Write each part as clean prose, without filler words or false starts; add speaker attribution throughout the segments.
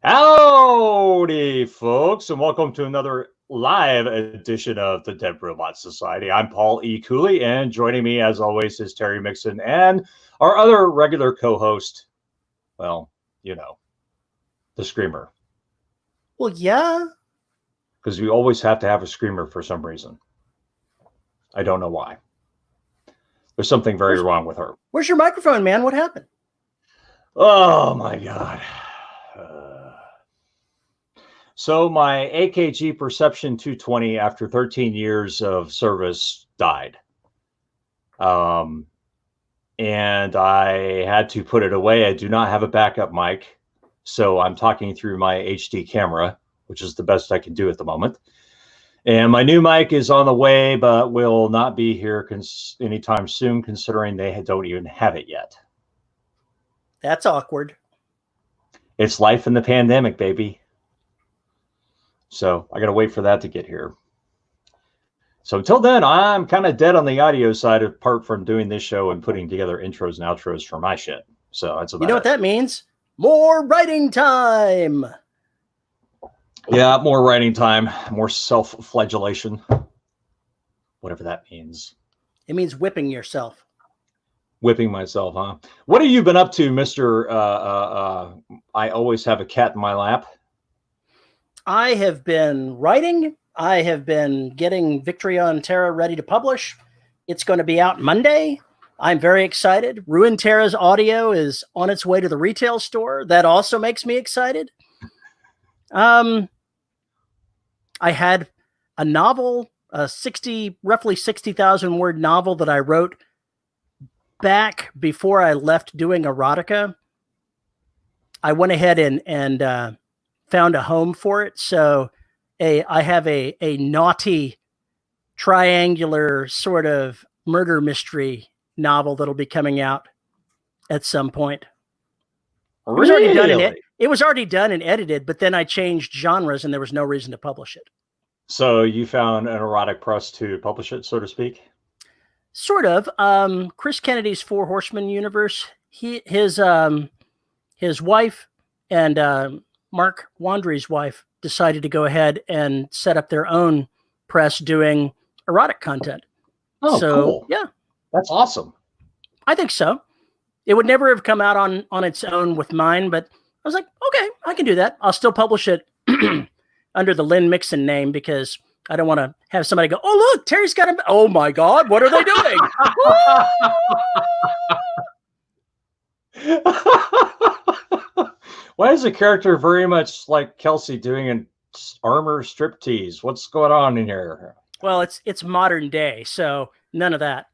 Speaker 1: Howdy, folks, and welcome to another live edition of the Dead Robot Society. I'm Paul E. Cooley, and joining me, as always, is Terry Mixon and our other regular co-host, well, you know, the Screamer.
Speaker 2: Well, yeah.
Speaker 1: Because we always have to have a Screamer for some reason. I don't know why. There's something very wrong with her.
Speaker 2: Where's your microphone, man? What happened?
Speaker 1: Oh, my God. So my AKG Perception 220, after 13 years of service, died. And I had to put it away. I do not have a backup mic, so I'm talking through my HD camera, which is the best I can do at the moment. And my new mic is on the way, but will not be here anytime soon, considering they don't even have it yet.
Speaker 2: That's awkward.
Speaker 1: It's life in the pandemic, baby. So I got to wait for that to get here. So until then, I'm kind of dead on the audio side, apart from doing this show and putting together intros and outros for my shit. So that's about
Speaker 2: You know what that means? More writing time.
Speaker 1: Yeah, more writing time, more self-flagellation, whatever that means.
Speaker 2: It means whipping yourself.
Speaker 1: Whipping myself, huh? What have you been up to, Mr. I always have a cat in my lap?
Speaker 2: I have been writing. I have been getting Victory on Terra ready to publish. It's going to be out Monday. I'm very excited. Ruin Terra's audio is on its way to the retail store. That also makes me excited. I had a novel, a roughly 60,000 word novel that I wrote back before I left doing erotica. I went ahead and found a home for it. So I have a naughty triangular sort of murder mystery novel that'll be coming out at some point.
Speaker 1: Really?
Speaker 2: It was already done and edited, but then I changed genres and there was no reason to publish it.
Speaker 1: So you found an erotic press to publish it, so to speak?
Speaker 2: Sort of. Chris Kennedy's Four Horsemen universe, his wife and Mark Wandry's wife decided to go ahead and set up their own press doing erotic content.
Speaker 1: Oh, so, cool.
Speaker 2: Yeah.
Speaker 1: That's awesome.
Speaker 2: I think so. It would never have come out on its own with mine, but I was like, okay, I can do that. I'll still publish it under the Lynn Mixon name because I don't want to have somebody go, oh, look, Terry's got him. Oh, my God, what are they doing?
Speaker 1: Why is the character very much like Kelsey doing an armor striptease? What's going on in here?
Speaker 2: Well, it's modern day, so none of that.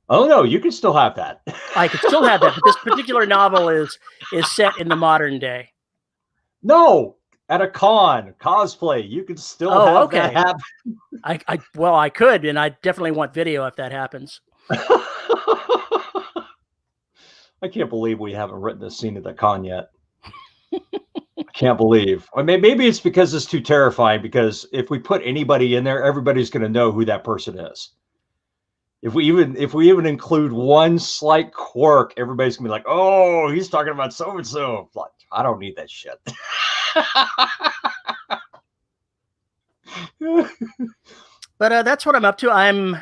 Speaker 1: Oh no, you can still have that.
Speaker 2: I could still have that, but this particular novel is set in the modern day.
Speaker 1: No, at a con cosplay, you can still have that happen.
Speaker 2: I could, and I definitely want video if that happens.
Speaker 1: I can't believe we haven't written a scene at the con yet. I can't believe. I mean, maybe it's because it's too terrifying, because if we put anybody in there, everybody's going to know who that person is. If we even include one slight quirk, everybody's going to be like, oh, he's talking about so-and-so. Like, I don't need that shit.
Speaker 2: But that's what I'm up to. I'm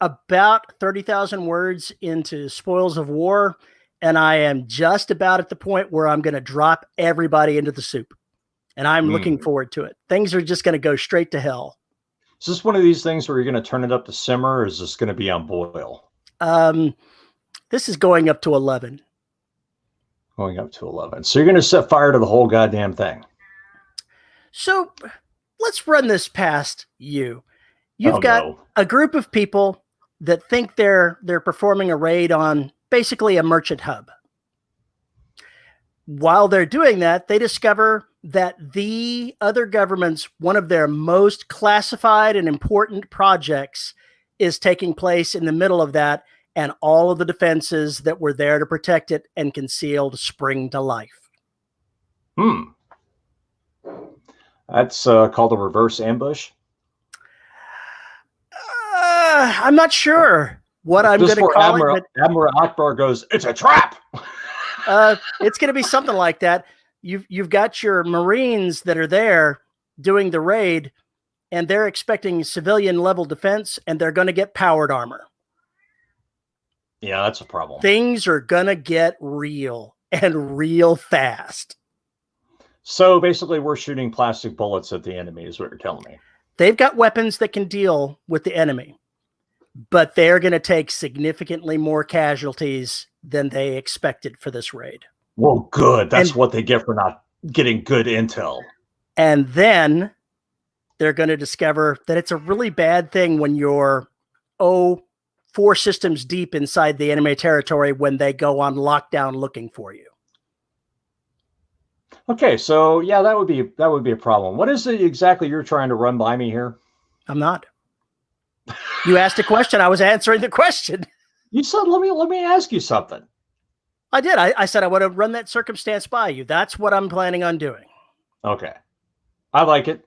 Speaker 2: about 30,000 words into Spoils of War, and I am just about at the point where I'm going to drop everybody into the soup. And I'm looking forward to it. Things are just going to go straight to hell.
Speaker 1: Is this one of these things where you're going to turn it up to simmer, or is this going to be on boil?
Speaker 2: This is going up to 11.
Speaker 1: Going up to 11. So you're going to set fire to the whole goddamn thing.
Speaker 2: So let's run this past you. You've got a group of people that think they're performing a raid on basically a merchant hub. While they're doing that, they discover that the other government's one of their most classified and important projects is taking place in the middle of that, and all of the defenses that were there to protect it and concealed spring to life.
Speaker 1: That's called a reverse ambush.
Speaker 2: I'm not sure what I'm going to call it.
Speaker 1: Admiral Akbar goes, it's a trap.
Speaker 2: It's going to be something like that. you've got your Marines that are there doing the raid, and they're expecting civilian level defense, and they're going to get powered armor.
Speaker 1: Yeah, that's a problem.
Speaker 2: Things are going to get real and real fast.
Speaker 1: So basically, we're shooting plastic bullets at the enemy, is what you're telling me.
Speaker 2: They've got weapons that can deal with the enemy, but they're going to take significantly more casualties than they expected for this raid.
Speaker 1: Well, good. That's what they get for not getting good intel.
Speaker 2: And then they're going to discover that it's a really bad thing when you're, 4 systems deep inside the enemy territory when they go on lockdown looking for you.
Speaker 1: Okay, so yeah, that would be a problem. What is it exactly you're trying to run by me here?
Speaker 2: I'm not. You asked a question. I was answering the question.
Speaker 1: You said, let me ask you something.
Speaker 2: I did. I said I want to run that circumstance by you. That's what I'm planning on doing.
Speaker 1: Okay. I like it.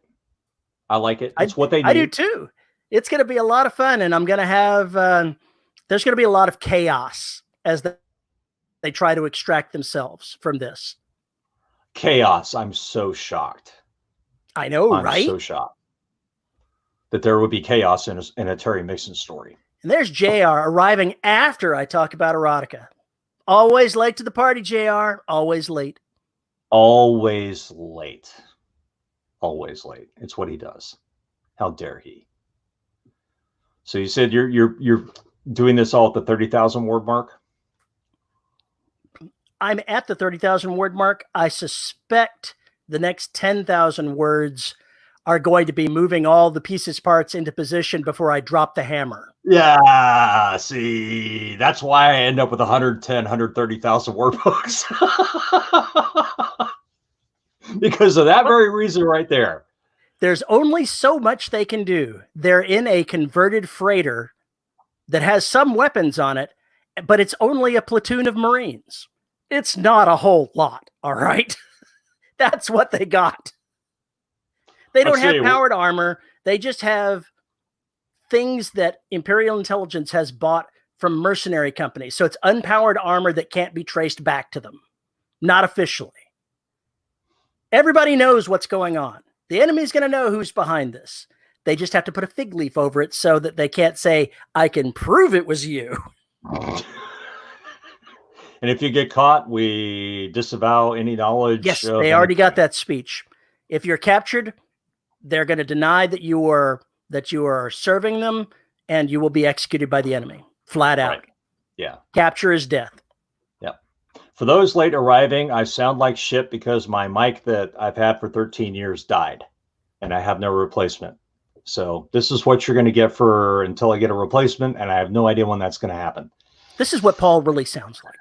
Speaker 1: It's what they need.
Speaker 2: I do too. It's going to be a lot of fun, and I'm going to have, there's going to be a lot of chaos as they try to extract themselves from this.
Speaker 1: Chaos. I'm so shocked.
Speaker 2: I know,
Speaker 1: I'm
Speaker 2: right?
Speaker 1: so shocked that there would be chaos in a Terry Mixon story.
Speaker 2: And there's JR arriving after I talk about erotica. Always late to the party, JR. Always late.
Speaker 1: Always late. Always late. It's what he does. How dare he? So you said you're doing this all at the 30,000 word mark?
Speaker 2: I'm at the 30,000 word mark. I suspect the next 10,000 words are going to be moving all the pieces parts into position before I drop the hammer.
Speaker 1: Yeah, see, that's why I end up with 110, 130,000 word books. Because of that very reason right there.
Speaker 2: There's only so much they can do. They're in a converted freighter that has some weapons on it, but it's only a platoon of Marines. It's not a whole lot, all right? That's what they got. They don't have powered armor. They just have things that Imperial Intelligence has bought from mercenary companies. So it's unpowered armor that can't be traced back to them. Not officially. Everybody knows what's going on. The enemy's going to know who's behind this. They just have to put a fig leaf over it so that they can't say, I can prove it was you.
Speaker 1: And if you get caught, we disavow any knowledge.
Speaker 2: Yes, they already got that speech. If you're captured, they're going to deny that you are serving them, and you will be executed by the enemy. Flat out. Right.
Speaker 1: Yeah.
Speaker 2: Capture is death.
Speaker 1: Yeah. For those late arriving, I sound like shit because my mic that I've had for 13 years died, and I have no replacement. So this is what you're going to get for until I get a replacement, and I have no idea when that's going to happen.
Speaker 2: This is what Paul really sounds like.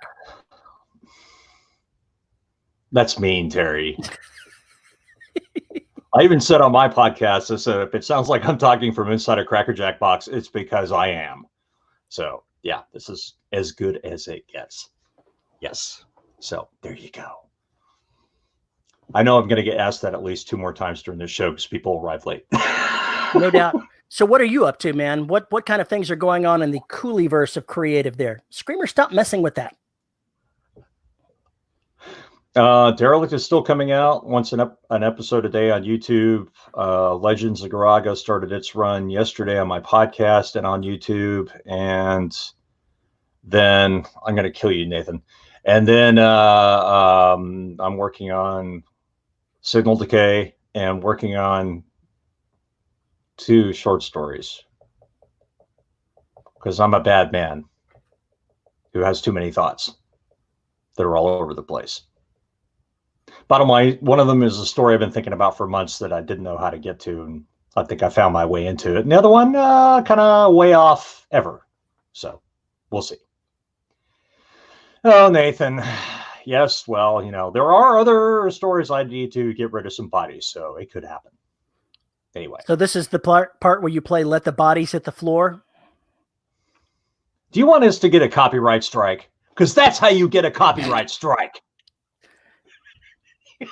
Speaker 1: That's mean, Terry. I even said on my podcast, I said, if it sounds like I'm talking from inside a Cracker Jack box, it's because I am. So, yeah, this is as good as it gets. Yes. So, there you go. I know I'm going to get asked that at least 2 more times during this show because people arrive late.
Speaker 2: No doubt. So what are you up to, man? What kind of things are going on in the Cooleyverse of creative there? Screamer, stop messing with that.
Speaker 1: Derelict is still coming out once an episode a day on YouTube. Legends of Garaga started its run yesterday on my podcast and on YouTube. And then I'm going to kill you, Nathan. And then I'm working on Signal Decay and working on 2 short stories because I'm a bad man who has too many thoughts that are all over the place. Bottom line, one of them is a story I've been thinking about for months that I didn't know how to get to, and I think I found my way into it. And the other one, kind of way off ever. So we'll see. Oh, Nathan. Yes, well, there are other stories I need to get rid of some bodies, so it could happen. Anyway.
Speaker 2: So this is the part where you play Let the Bodies Hit the Floor?
Speaker 1: Do you want us to get a copyright strike? Because that's how you get a copyright strike.
Speaker 2: Let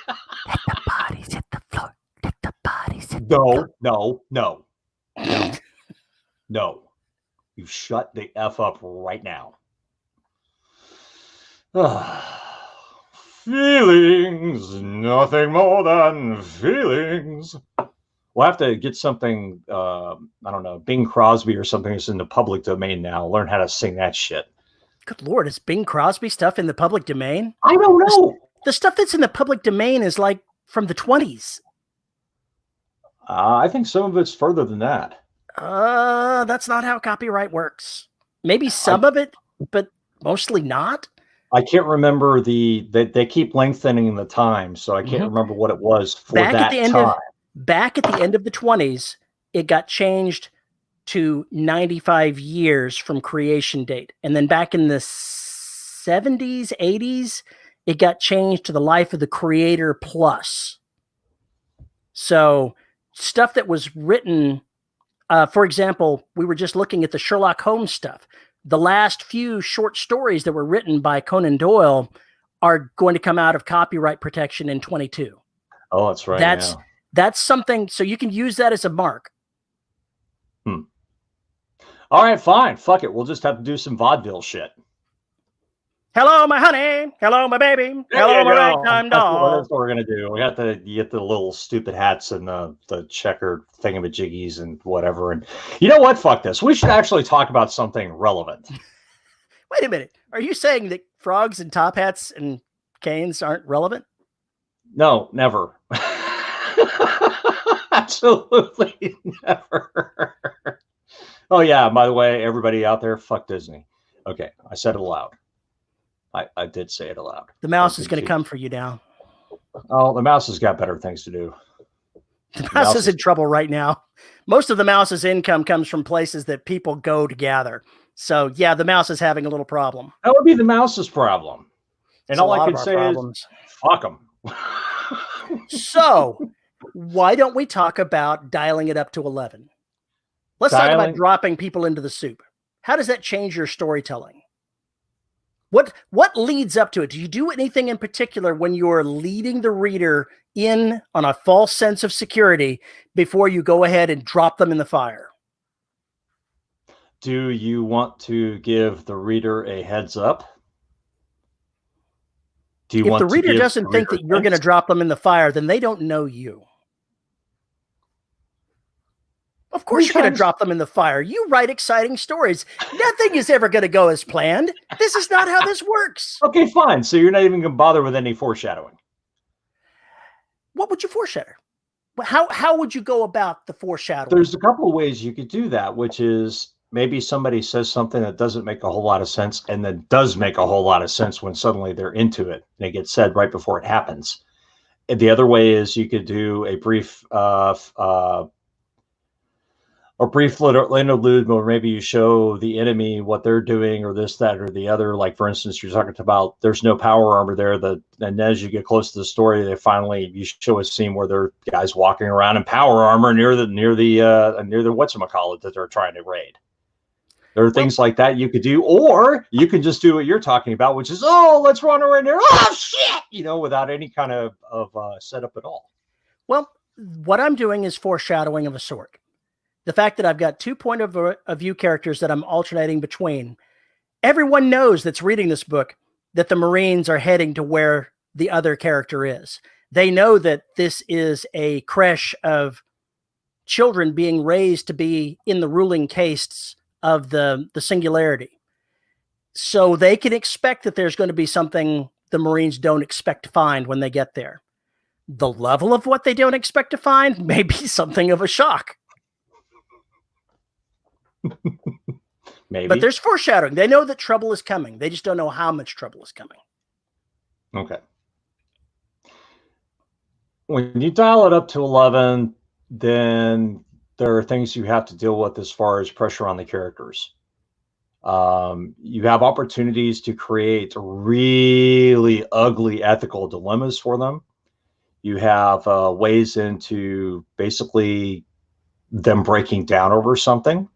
Speaker 2: the bodies hit the floor. Let the bodies hit the floor.
Speaker 1: No. You shut the F up right now. Feelings, nothing more than feelings. We'll have to get something, I don't know, Bing Crosby or something that's in the public domain now. Learn how to sing that shit.
Speaker 2: Good Lord, is Bing Crosby stuff in the public domain?
Speaker 1: I don't know.
Speaker 2: The stuff that's in the public domain is like from the 20s.
Speaker 1: I think some of it's further than that.
Speaker 2: That's not how copyright works. Maybe some of it, but mostly not.
Speaker 1: I can't remember they keep lengthening the time, so I can't remember what it was for that time.
Speaker 2: Back at the end of the 20s, it got changed to 95 years from creation date. And then back in the 70s, 80s, it got changed to the life of the creator plus. So stuff that was written, for example, we were just looking at the Sherlock Holmes stuff. The last few short stories that were written by Conan Doyle are going to come out of copyright protection in 22.
Speaker 1: Oh, that's right.
Speaker 2: That's something, so you can use that as a mark.
Speaker 1: All right, fine. Fuck it. We'll just have to do some vaudeville shit.
Speaker 2: Hello, my honey. Hello, my baby. Hello, my ragtime doll.
Speaker 1: That's what we're going to do. We got to get the little stupid hats and the checkered thingamajiggies and whatever. And you know what? Fuck this. We should actually talk about something relevant.
Speaker 2: Wait a minute. Are you saying that frogs and top hats and canes aren't relevant?
Speaker 1: No, never. Absolutely never. Oh, yeah. By the way, everybody out there, fuck Disney. Okay. I said it aloud. I did say it aloud.
Speaker 2: The mouse is going to come for you now.
Speaker 1: Oh, the mouse has got better things to do.
Speaker 2: The mouse is in trouble right now. Most of the mouse's income comes from places that people go to gather. So, yeah, the mouse is having a little problem.
Speaker 1: That would be the mouse's problem. And all I could say is, fuck them.
Speaker 2: So, why don't we talk about dialing it up to 11? Let's talk about dropping people into the soup. How does that change your storytelling? What leads up to it? Do you do anything in particular when you're leading the reader in on a false sense of security before you go ahead and drop them in the fire?
Speaker 1: Do you want to give the reader a heads up?
Speaker 2: If the reader doesn't think that you're going to drop them in the fire, then they don't know you. Of course you're going to drop them in the fire. You write exciting stories. Nothing is ever going to go as planned. This is not how this works.
Speaker 1: Okay, fine. So you're not even going to bother with any foreshadowing.
Speaker 2: What would you foreshadow? How would you go about the foreshadowing?
Speaker 1: There's a couple of ways you could do that, which is maybe somebody says something that doesn't make a whole lot of sense and then does make a whole lot of sense when suddenly they're into it and it gets said right before it happens. And the other way is you could do a brief interlude where maybe you show the enemy what they're doing or this, that, or the other. Like, for instance, you're talking about there's no power armor there. And as you get close to the story, you show a scene where there are guys walking around in power armor near the whatchamacallit that they're trying to raid. There are things like that you could do, or you can just do what you're talking about, which is, let's run over in there. Oh, shit! Without any kind of setup at all.
Speaker 2: Well, what I'm doing is foreshadowing of a sort. The fact that I've got 2 point of view characters that I'm alternating between. Everyone knows that's reading this book that the Marines are heading to where the other character is. They know that this is a creche of children being raised to be in the ruling castes of the singularity. So they can expect that there's going to be something the Marines don't expect to find when they get there. The level of what they don't expect to find may be something of a shock.
Speaker 1: Maybe.
Speaker 2: But there's foreshadowing. They know that trouble is coming. They just don't know how much trouble is coming.
Speaker 1: Okay. When you dial it up to 11, then there are things you have to deal with as far as pressure on the characters. You have opportunities to create really ugly ethical dilemmas for them. You have ways into basically them breaking down over something.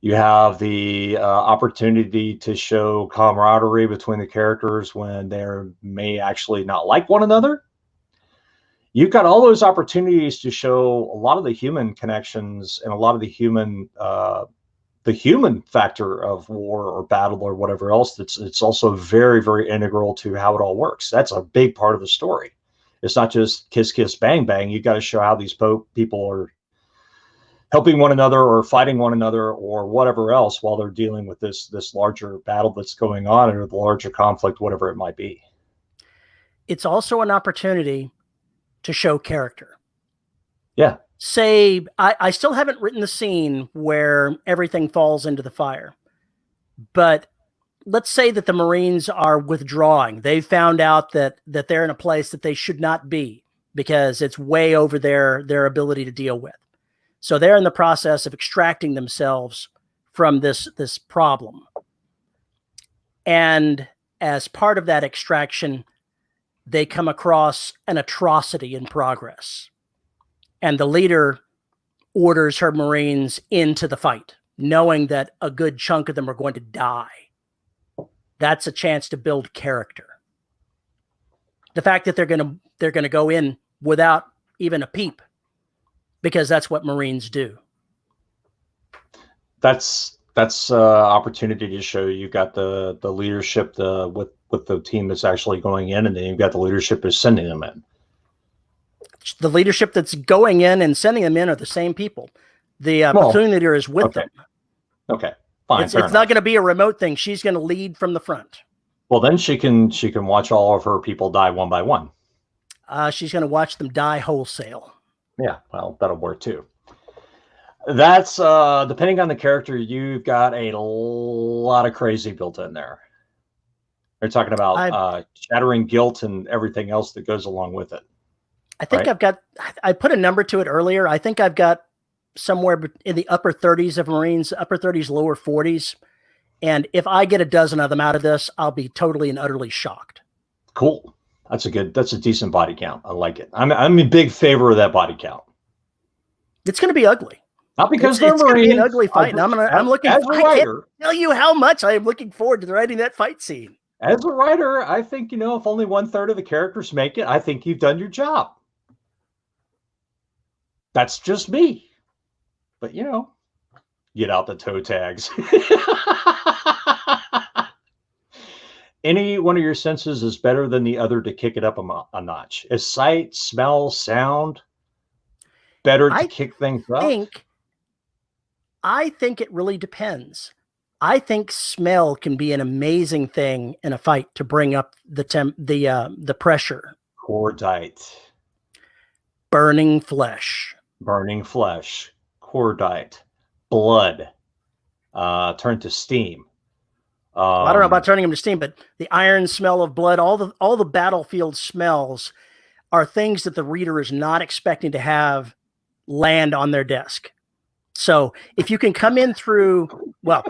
Speaker 1: You have the opportunity to show camaraderie between the characters when they may actually not like one another. You've got all those opportunities to show a lot of the human connections and a lot of the human the human factor of war or battle or whatever else. It's also very, very integral to how it all works. That's a big part of the story. It's not just kiss, kiss, bang, bang. You got to show how these people are helping one another or fighting one another or whatever else while they're dealing with this larger battle that's going on, or the larger conflict, whatever it might be.
Speaker 2: It's also an opportunity to show character.
Speaker 1: Yeah.
Speaker 2: Say, I still haven't written the scene where everything falls into the fire, but let's say that the Marines are withdrawing. They've found out that they're in a place that they should not be because it's way over their ability to deal with. So they're in the process of extracting themselves from this problem. And as part of that extraction, they come across an atrocity in progress. And the leader orders her Marines into the fight, knowing that a good chunk of them are going to die. That's a chance to build character. The fact that they're going to go in without even a peep, because that's what Marines do.
Speaker 1: That's opportunity to show you've got the leadership with the team that's actually going in, and then you've got the leadership that's sending them in.
Speaker 2: The leadership that's going in and sending them in are the same people. The platoon leader is with them.
Speaker 1: Okay, fine.
Speaker 2: It's not going to be a remote thing. She's going to lead from the front.
Speaker 1: Well, then she can watch all of her people die one by one.
Speaker 2: She's going to watch them die wholesale.
Speaker 1: Yeah, well, that'll work too. That's depending on the character, you've got a lot of crazy built in there. They're talking about shattering guilt and everything else that goes along with it.
Speaker 2: I think I put a number to it earlier. I think I've got somewhere in the upper 30s of Marines, upper 30s, lower 40s. And if I get a dozen of them out of this, I'll be totally and utterly shocked.
Speaker 1: Cool. That's a decent body count. I like it. I'm a big favor of that body count.
Speaker 2: It's going to be ugly.
Speaker 1: Not because they're
Speaker 2: Marines. It's going to be an ugly fight. I'm looking.
Speaker 1: As a writer,
Speaker 2: I can't tell you how much I am looking forward to writing that fight scene.
Speaker 1: As a writer, I think, if only 1/3 of the characters make it, I think you've done your job. That's just me. But, get out the toe tags. Any one of your senses is better than the other to kick it up a notch. Is sight, smell, sound better to kick things up?
Speaker 2: I think it really depends. I think smell can be an amazing thing in a fight to bring up the pressure.
Speaker 1: Cordite.
Speaker 2: Burning flesh.
Speaker 1: Cordite. Blood. Turn to steam.
Speaker 2: Well, I don't know about turning them to steam, but the iron smell of blood, all the battlefield smells are things that the reader is not expecting to have land on their desk. So if you can come in through, well,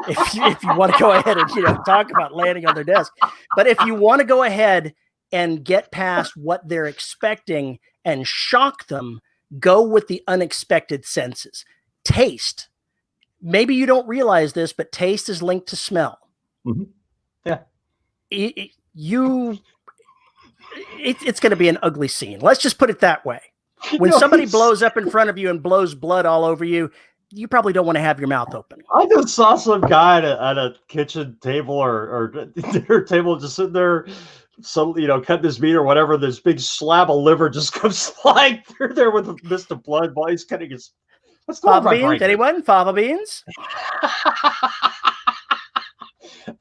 Speaker 2: if you want to go ahead and talk about landing on their desk, but if you want to go ahead and get past what they're expecting and shock them, go with the unexpected senses. Taste. Maybe you don't realize this, but taste is linked to smell.
Speaker 1: Mm-hmm. Yeah.
Speaker 2: It's going to be an ugly scene. Let's just put it that way. When somebody blows up in front of you and blows blood all over you, you probably don't want to have your mouth open.
Speaker 1: I just saw some guy at a kitchen table or dinner table just sitting there, cutting his meat or whatever. This big slab of liver just comes flying through there with a mist of blood while he's cutting his.
Speaker 2: Fava beans? Anyone? Fava beans?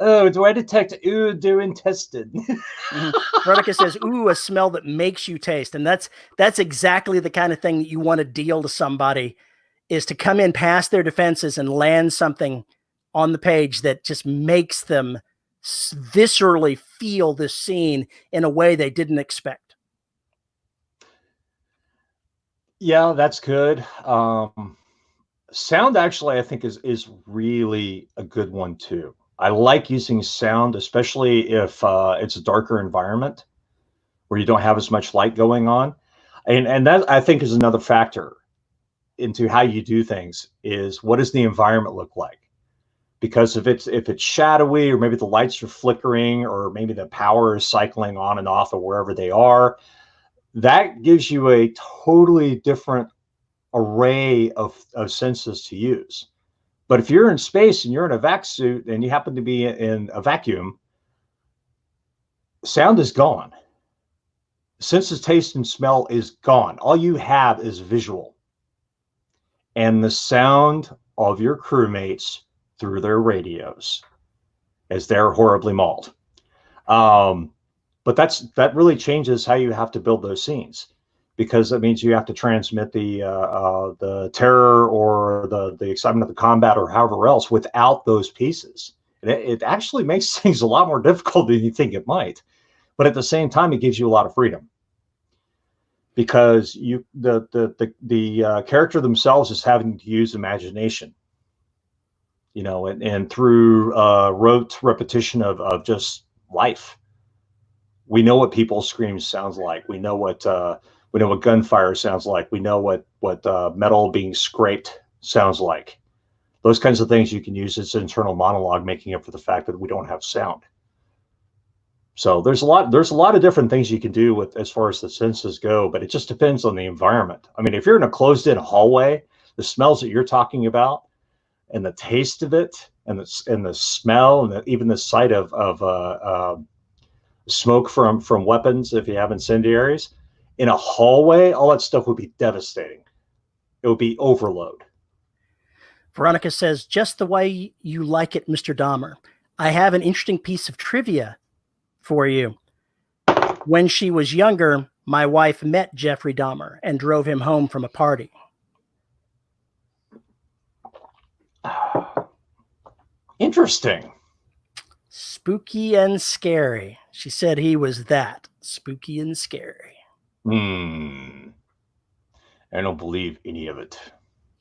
Speaker 1: Oh, do I detect do intestine?
Speaker 2: Veronica says, ooh, a smell that makes you taste. And that's exactly the kind of thing that you want to deal to somebody, is to come in past their defenses and land something on the page that just makes them viscerally feel this scene in a way they didn't expect.
Speaker 1: Yeah, that's good. Sound actually, I think is really a good one too. I like using sound, especially if it's a darker environment where you don't have as much light going on. And that, I think, is another factor into how you do things, is what does the environment look like? Because if it's shadowy, or maybe the lights are flickering, or maybe the power is cycling on and off of wherever they are, that gives you a totally different array of senses to use. But if you're in space and you're in a vac suit and you happen to be in a vacuum, sound is gone. Sense of taste and smell is gone. All you have is visual and the sound of your crewmates through their radios as they're horribly mauled. But that really changes how you have to build those scenes, because it means you have to transmit the terror or the excitement of the combat or however else without those pieces. And it actually makes things a lot more difficult than you think it might. But at the same time, it gives you a lot of freedom, because the character themselves is having to use imagination, you know, and through rote repetition of just life. We know what people's screams sounds like. We know what gunfire sounds like. We know what metal being scraped sounds like. Those kinds of things you can use as internal monologue, making up for the fact that we don't have sound. So there's a lot of different things you can do with as far as the senses go, but it just depends on the environment. I mean, if you're in a closed-in hallway, the smells that you're talking about, and the taste of it, and the smell, and even the sight of smoke from weapons, if you have incendiaries, in a hallway, all that stuff would be devastating. It would be overload.
Speaker 2: Veronica says, just the way you like it, Mr. Dahmer. I have an interesting piece of trivia for you. When she was younger, my wife met Jeffrey Dahmer and drove him home from a party.
Speaker 1: Interesting.
Speaker 2: Spooky and scary. She said he was that spooky and scary.
Speaker 1: I don't believe any of it.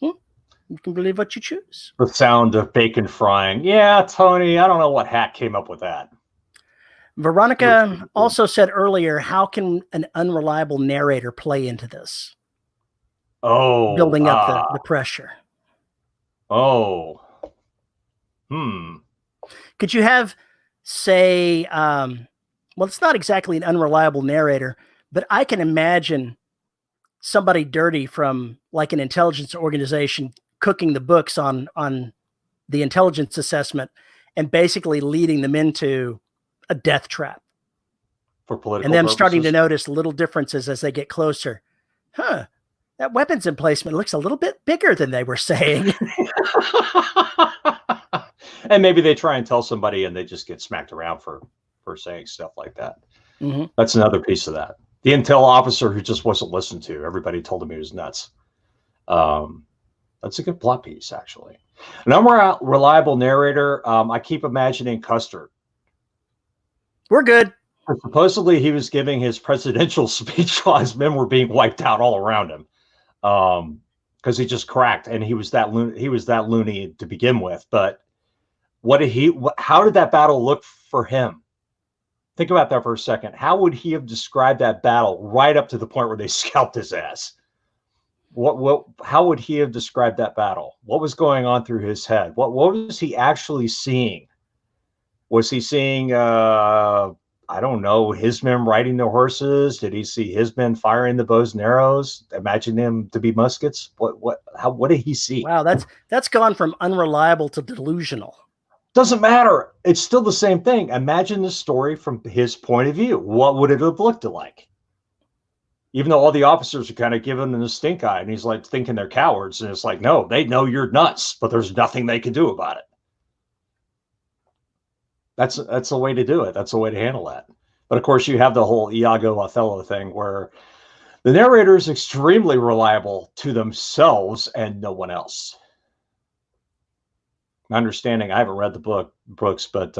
Speaker 2: You can believe what you choose.
Speaker 1: The sound of bacon frying. Yeah, Tony, I don't know what hack came up with that.
Speaker 2: Veronica also said earlier, how can an unreliable narrator play into this?
Speaker 1: Oh.
Speaker 2: Building up the pressure.
Speaker 1: Oh.
Speaker 2: Could you have, say, well, it's not exactly an unreliable narrator, but I can imagine somebody dirty from like an intelligence organization cooking the books on the intelligence assessment and basically leading them into a death trap.
Speaker 1: For political
Speaker 2: and them
Speaker 1: purposes?
Speaker 2: Starting to notice little differences as they get closer. That weapons emplacement looks a little bit bigger than they were saying.
Speaker 1: And maybe they try and tell somebody and they just get smacked around for saying stuff like that.
Speaker 2: Mm-hmm.
Speaker 1: That's another piece of that. The intel officer who just wasn't listened to. Everybody told him he was nuts. That's a good plot piece, actually. An unreliable narrator, I keep imagining Custer.
Speaker 2: We're good.
Speaker 1: Supposedly he was giving his presidential speech while his men were being wiped out all around him. Because he just cracked, and he was that loony to begin with. But how did that battle look for him? Think about that for a second. How would he have described that battle right up to the point where they scalped his ass? How would he have described that battle? What was going on through his head? What was he actually seeing? Was he seeing, I don't know, his men riding their horses? Did he see his men firing the bows and arrows? Imagine them to be muskets. What did he see?
Speaker 2: Wow, that's gone from unreliable to delusional.
Speaker 1: Doesn't matter. It's still the same thing. Imagine the story from his point of view. What would it have looked like? Even though all the officers are kind of giving him the stink eye, and he's like thinking they're cowards, and it's like, no, they know you're nuts, but there's nothing they can do about it. That's the way to do it. That's the way to handle that. But of course, you have the whole Iago Othello thing where the narrator is extremely reliable to themselves and no one else. My understanding, I haven't read the books, but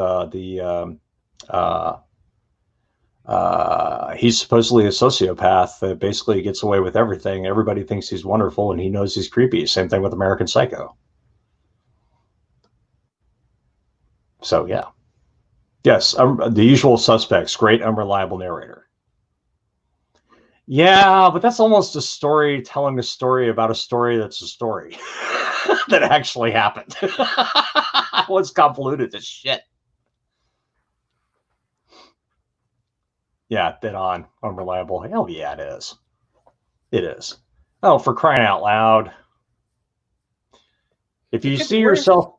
Speaker 1: he's supposedly a sociopath that basically gets away with everything. Everybody thinks he's wonderful, and he knows he's creepy. Same thing with American Psycho. So yeah. Yes, the usual suspects, great unreliable narrator. Yeah, but that's almost a story telling a story about a story that's a story that actually happened. What's convoluted as shit. Yeah, dead on, unreliable. Hell yeah, it is. It is. Oh, for crying out loud. If you see yourself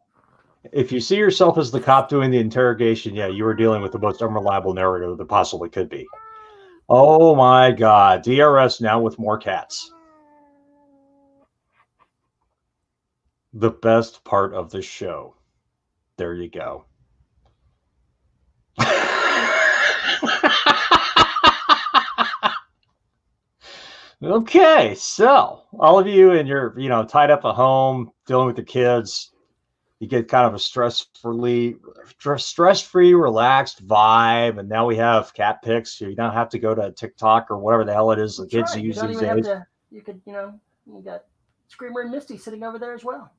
Speaker 1: as the cop doing the interrogation, yeah, you are dealing with the most unreliable narrator that possibly could be. Oh my God. DRS now with more cats. The best part of the show. There you go. Okay, so all of you and you're, tied up at home, dealing with the kids, you get kind of a stress-free, relaxed vibe, and now we have cat pics, so you don't have to go to TikTok or whatever the hell it is the kids use these days.
Speaker 2: You could, you got Screamer and Misty sitting over there as well,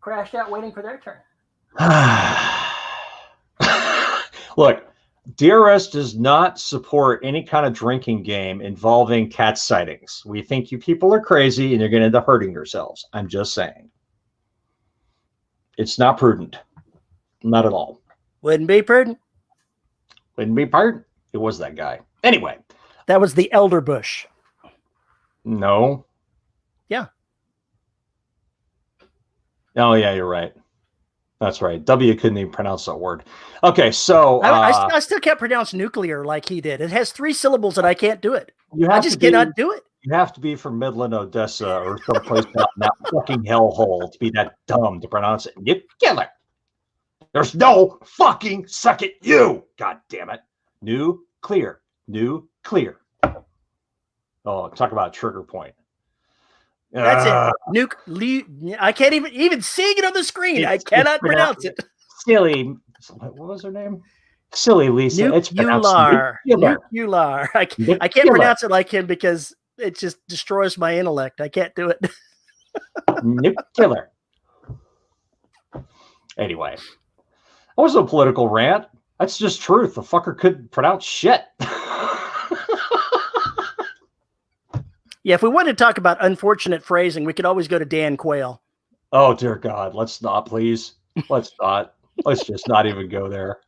Speaker 2: crashed out waiting for their turn.
Speaker 1: Look, DRS does not support any kind of drinking game involving cat sightings. We think you people are crazy and you're going to end up hurting yourselves. I'm just saying. It's not prudent. Not at all.
Speaker 2: Wouldn't be prudent.
Speaker 1: Wouldn't be prudent. It was that guy. Anyway.
Speaker 2: That was the elder bush.
Speaker 1: No.
Speaker 2: Yeah.
Speaker 1: Oh, yeah, you're right. That's right. W couldn't even pronounce that word. Okay, so
Speaker 2: I still can't pronounce nuclear like he did. It has 3 syllables and I can't do it. I just cannot do it.
Speaker 1: You have to be from Midland, Odessa, or someplace out in that fucking hellhole to be that dumb to pronounce it. Nuclear. There's no fucking second U. God damn it. Nuclear. Oh, talk about a trigger point.
Speaker 2: That's it. I can't even seeing it on the screen. I cannot pronounce it.
Speaker 1: Silly. What was her name? Silly Lisa.
Speaker 2: Nuclear. I can't pronounce it like him because it just destroys my intellect. I can't do it.
Speaker 1: Nuclear. Anyway, that wasn't a political rant. That's just truth. The fucker couldn't pronounce shit.
Speaker 2: Yeah, if we wanted to talk about unfortunate phrasing, we could always go to Dan Quayle.
Speaker 1: Oh, dear God. Let's not, please. Let's not. Let's just not even go there.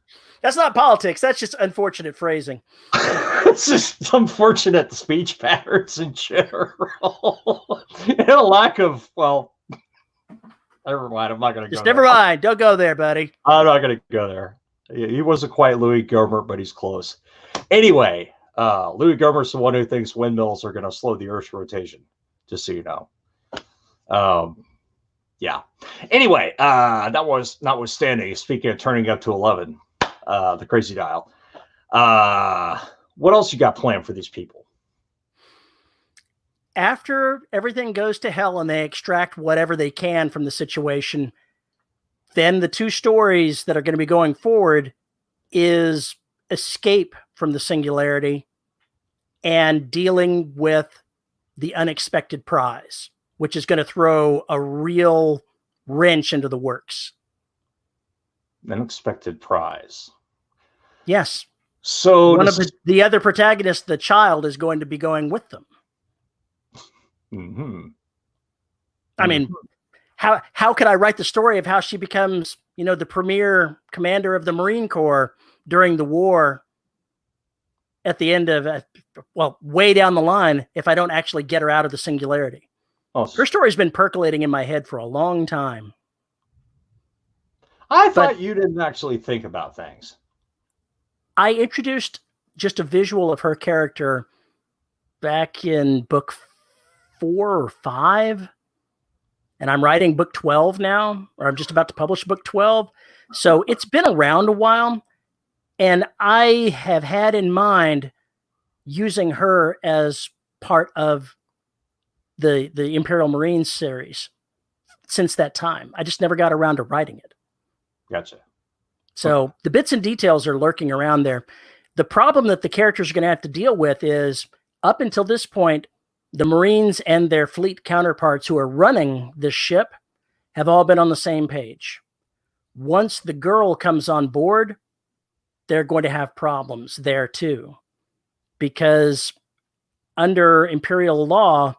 Speaker 2: That's not politics. That's just unfortunate phrasing.
Speaker 1: It's just unfortunate speech patterns in general. And a lack of, never mind. I'm not going to go
Speaker 2: just never mind. Don't go there, buddy.
Speaker 1: I'm not going to go there. He wasn't quite Louis Gohmert, but he's close. Anyway. Louis Gohmert's the one who thinks windmills are going to slow the Earth's rotation, just so you know. Yeah. Anyway, that was notwithstanding. Speaking of turning up to 11, the crazy dial. What else you got planned for these people?
Speaker 2: After everything goes to hell and they extract whatever they can from the situation, then the 2 stories that are going to be going forward is escape from the singularity and dealing with the unexpected prize, which is going to throw a real wrench into the works.
Speaker 1: Unexpected prize.
Speaker 2: Yes.
Speaker 1: So
Speaker 2: one of the other protagonists, the child, is going to be going with them.
Speaker 1: Mm-hmm.
Speaker 2: I mean, how could I write the story of how she becomes, the premier commander of the Marine Corps during the war at the end of, way down the line, if I don't actually get her out of the singularity?
Speaker 1: Oh,
Speaker 2: her story's been percolating in my head for a long time.
Speaker 1: I thought you didn't actually think about things.
Speaker 2: I introduced just a visual of her character back in book 4 or 5. And I'm writing book 12 now, or I'm just about to publish book 12. So it's been around a while. And I have had in mind using her as part of the Imperial Marines series since that time. I just never got around to writing it.
Speaker 1: Gotcha.
Speaker 2: So the bits and details are lurking around there. The problem that the characters are going to have to deal with is, up until this point, the Marines and their fleet counterparts who are running this ship have all been on the same page. Once the girl comes on board, they're going to have problems there too. Because under Imperial law,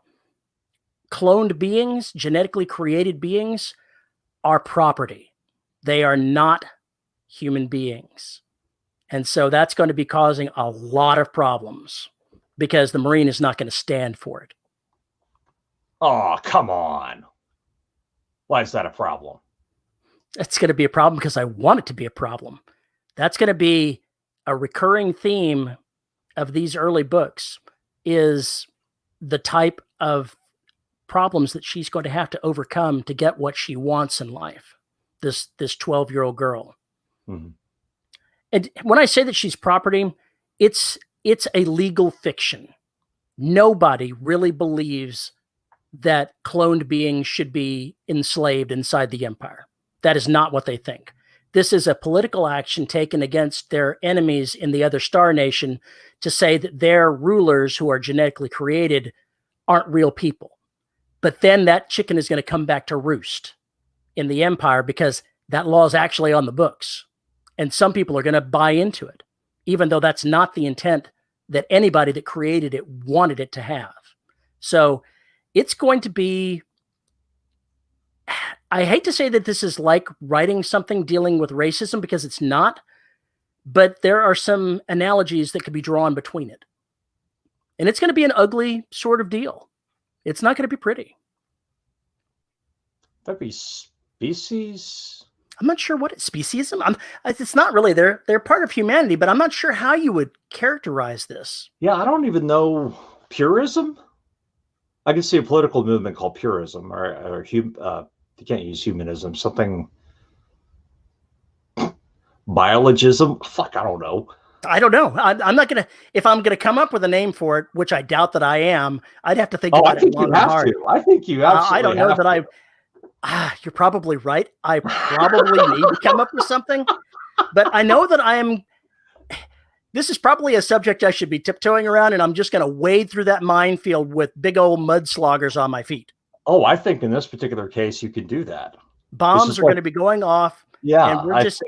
Speaker 2: cloned beings, genetically created beings, are property. They are not human beings. And so that's going to be causing a lot of problems because the Marine is not going to stand for it.
Speaker 1: Oh, come on. Why is that a problem?
Speaker 2: It's going to be a problem because I want it to be a problem. That's going to be a recurring theme of these early books, is the type of problems that she's going to have to overcome to get what she wants in life. This 12-year-old girl.
Speaker 1: Mm-hmm.
Speaker 2: And when I say that she's property, it's a legal fiction. Nobody really believes that cloned beings should be enslaved inside the Empire. That is not what they think. This is a political action taken against their enemies in the other Star Nation to say that their rulers, who are genetically created, aren't real people. But then that chicken is going to come back to roost in the Empire because that law is actually on the books. And some people are going to buy into it, even though that's not the intent that anybody that created it wanted it to have. So it's going to be, I hate to say that this is like writing something dealing with racism, because it's not, but there are some analogies that could be drawn between it. And it's going to be an ugly sort of deal. It's not going to be pretty.
Speaker 1: That'd be species.
Speaker 2: I'm not sure what it's speciesism. It's not really. They're part of humanity, but I'm not sure how you would characterize this.
Speaker 1: Yeah, I don't even know. Purism? I can see a political movement called purism, or you can't use humanism. Something. Biologism? Fuck, I don't know.
Speaker 2: I don't know. I'm not going to, if I'm going to come up with a name for it, which I doubt that I am, I'd have to think about it long and hard.
Speaker 1: I think you absolutely
Speaker 2: I don't know that you're probably right. I probably need to come up with something, but I know that this is probably a subject I should be tiptoeing around, and I'm just going to wade through that minefield with big old mudsloggers on my feet.
Speaker 1: Oh, I think in this particular case, you can do that.
Speaker 2: Bombs are going to be going off.
Speaker 1: Yeah.
Speaker 2: And we're just,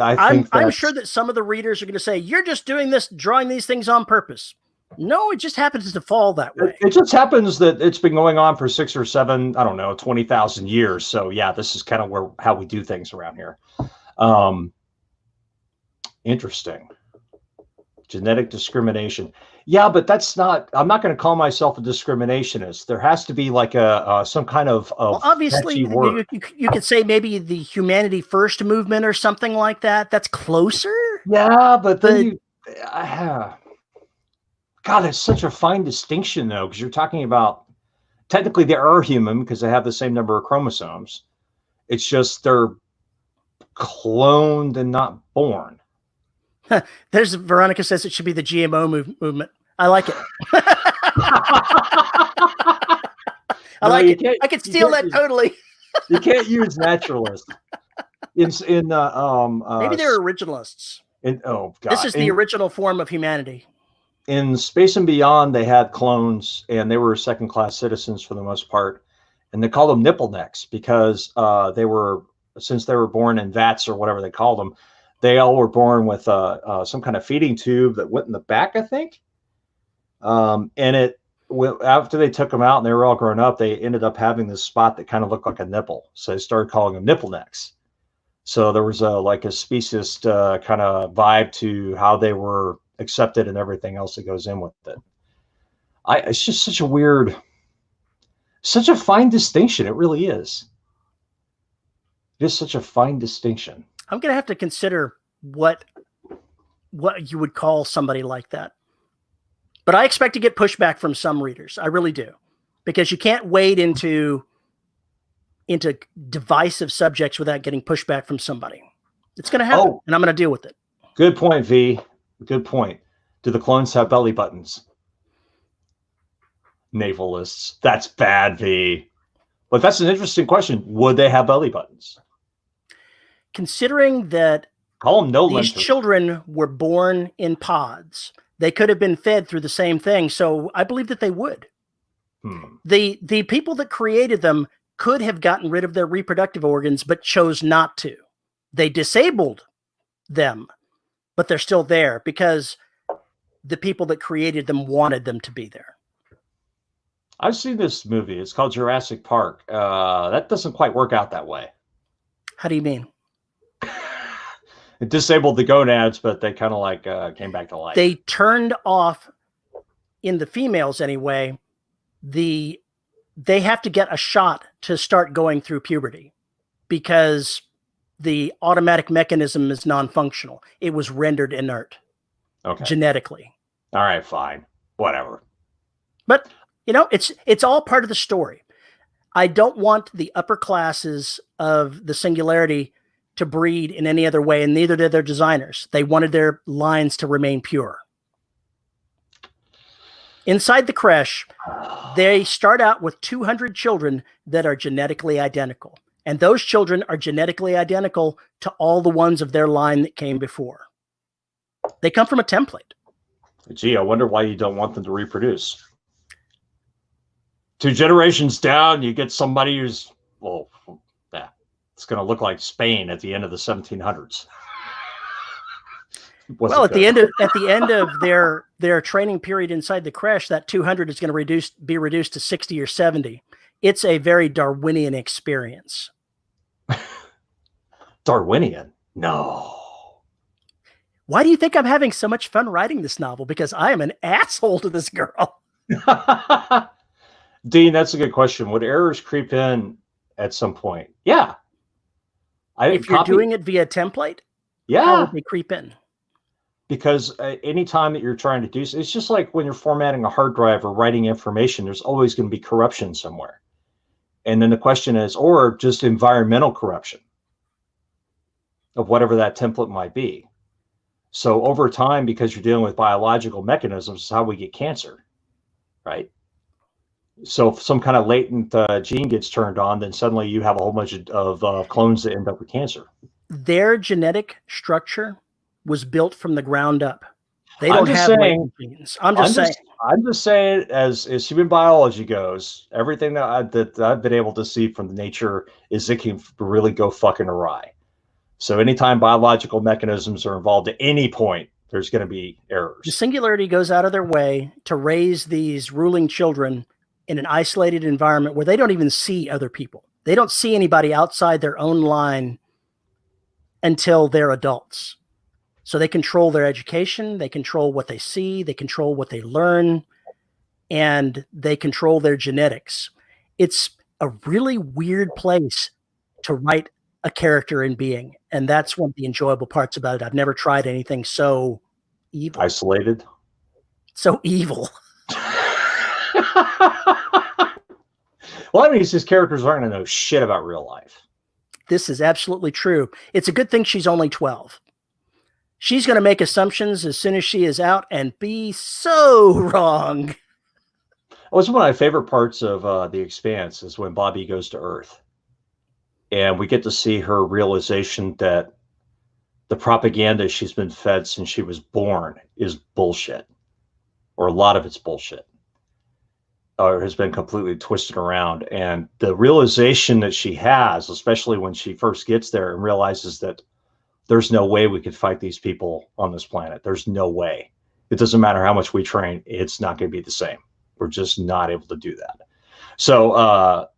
Speaker 2: I'm sure that some of the readers are going to say, you're just doing this, drawing these things on purpose. No, it just happens to fall that way.
Speaker 1: It just happens that it's been going on for 6 or 7, I don't know, 20,000 years. So yeah, this is kind of how we do things around here. Interesting. Genetic discrimination. Yeah, but I'm not going to call myself a discriminationist. There has to be like some kind of
Speaker 2: well, obviously you could say maybe the Humanity First movement or something like that. That's closer.
Speaker 1: Yeah, but then God, it's such a fine distinction though, because you're talking about, technically they are human because they have the same number of chromosomes. It's just they're cloned and not born.
Speaker 2: There's Veronica says it should be the GMO movement. I like it. I like it. I could steal that totally.
Speaker 1: You can't use naturalists. Maybe
Speaker 2: they're originalists.
Speaker 1: Oh God,
Speaker 2: this is the original form of humanity.
Speaker 1: In Space and Beyond, they had clones, and they were second-class citizens for the most part, and they called them nipple necks because since they were born in vats or whatever they called them. They all were born with some kind of feeding tube that went in the back, I think. And after they took them out and they were all grown up, they ended up having this spot that kind of looked like a nipple. So they started calling them nipple necks. So there was a speciesist kind of vibe to how they were accepted and everything else that goes in with it. It's just such a fine distinction. It really is. It is such a fine distinction.
Speaker 2: I'm going to have to consider what you would call somebody like that. But I expect to get pushback from some readers. I really do. Because you can't wade into divisive subjects without getting pushback from somebody. It's going to happen, and I'm going to deal with it.
Speaker 1: Good point, V. Good point. Do the clones have belly buttons? Navalists. That's bad, V. But that's an interesting question. Would they have belly buttons?
Speaker 2: Considering that these children were born in pods, they could have been fed through the same thing. So I believe that they would. The people that created them could have gotten rid of their reproductive organs, but chose not to. They disabled them, but they're still there because the people that created them wanted them to be there.
Speaker 1: I've seen this movie. It's called Jurassic Park. That doesn't quite work out that way.
Speaker 2: How do you mean?
Speaker 1: It disabled the gonads, but they kind of came back to life.
Speaker 2: They turned off, in the females anyway, the they have to get a shot to start going through puberty because the automatic mechanism is non-functional. It was rendered inert genetically.
Speaker 1: All right, fine. Whatever.
Speaker 2: But, you know, it's all part of the story. I don't want the upper classes of the Singularity to breed in any other way, and neither did their designers. They wanted their lines to remain pure. Inside the creche, they start out with 200 children that are genetically identical. And those children are genetically identical to all the ones of their line that came before. They come from a template.
Speaker 1: Gee, I wonder why you don't want them to reproduce. 2 generations down, you get somebody who's, well, yeah, it's going to look like Spain at the end of the 1700s.
Speaker 2: Well, at the end of their training period inside the creche, that 200 is going to be reduced to 60 or 70. It's a very Darwinian experience.
Speaker 1: Darwinian? No.
Speaker 2: Why do you think I'm having so much fun writing this novel? Because I am an asshole to this girl.
Speaker 1: Dean, that's a good question. Would errors creep in at some point? Yeah.
Speaker 2: If you're doing it via template,
Speaker 1: yeah,
Speaker 2: how would they creep in?
Speaker 1: Because anytime that you're trying to do, it's just like when you're formatting a hard drive or writing information, there's always going to be corruption somewhere. And then the question is, or just environmental corruption of whatever that template might be. So over time, because you're dealing with biological mechanisms, is how we get cancer, right? So if some kind of latent gene gets turned on, then suddenly you have a whole bunch of clones that end up with cancer.
Speaker 2: Their genetic structure was built from the ground up. They don't have latent genes. I'm just saying,
Speaker 1: as human biology goes, everything that I've been able to see from nature is it can really go fucking awry. So anytime biological mechanisms are involved at any point, there's going to be errors.
Speaker 2: The Singularity goes out of their way to raise these ruling children in an isolated environment where they don't even see other people. They don't see anybody outside their own line until they're adults. So they control their education, they control what they see, they control what they learn, and they control their genetics. It's a really weird place to write a character in being, and that's one of the enjoyable parts about it. I've never tried anything so evil.
Speaker 1: Isolated?
Speaker 2: So evil.
Speaker 1: Well, that means his characters aren't going to know shit about real life.
Speaker 2: This is absolutely true. It's a good thing she's only 12. She's going to make assumptions as soon as she is out and be so wrong.
Speaker 1: It was one of my favorite parts of The Expanse is when Bobby goes to Earth. And we get to see her realization that the propaganda she's been fed since she was born is bullshit. Or a lot of it's bullshit. Or has been completely twisted around. And the realization that she has, especially when she first gets there and realizes that there's no way we could fight these people on this planet. There's no way. It doesn't matter how much we train. It's not going to be the same. We're just not able to do that. So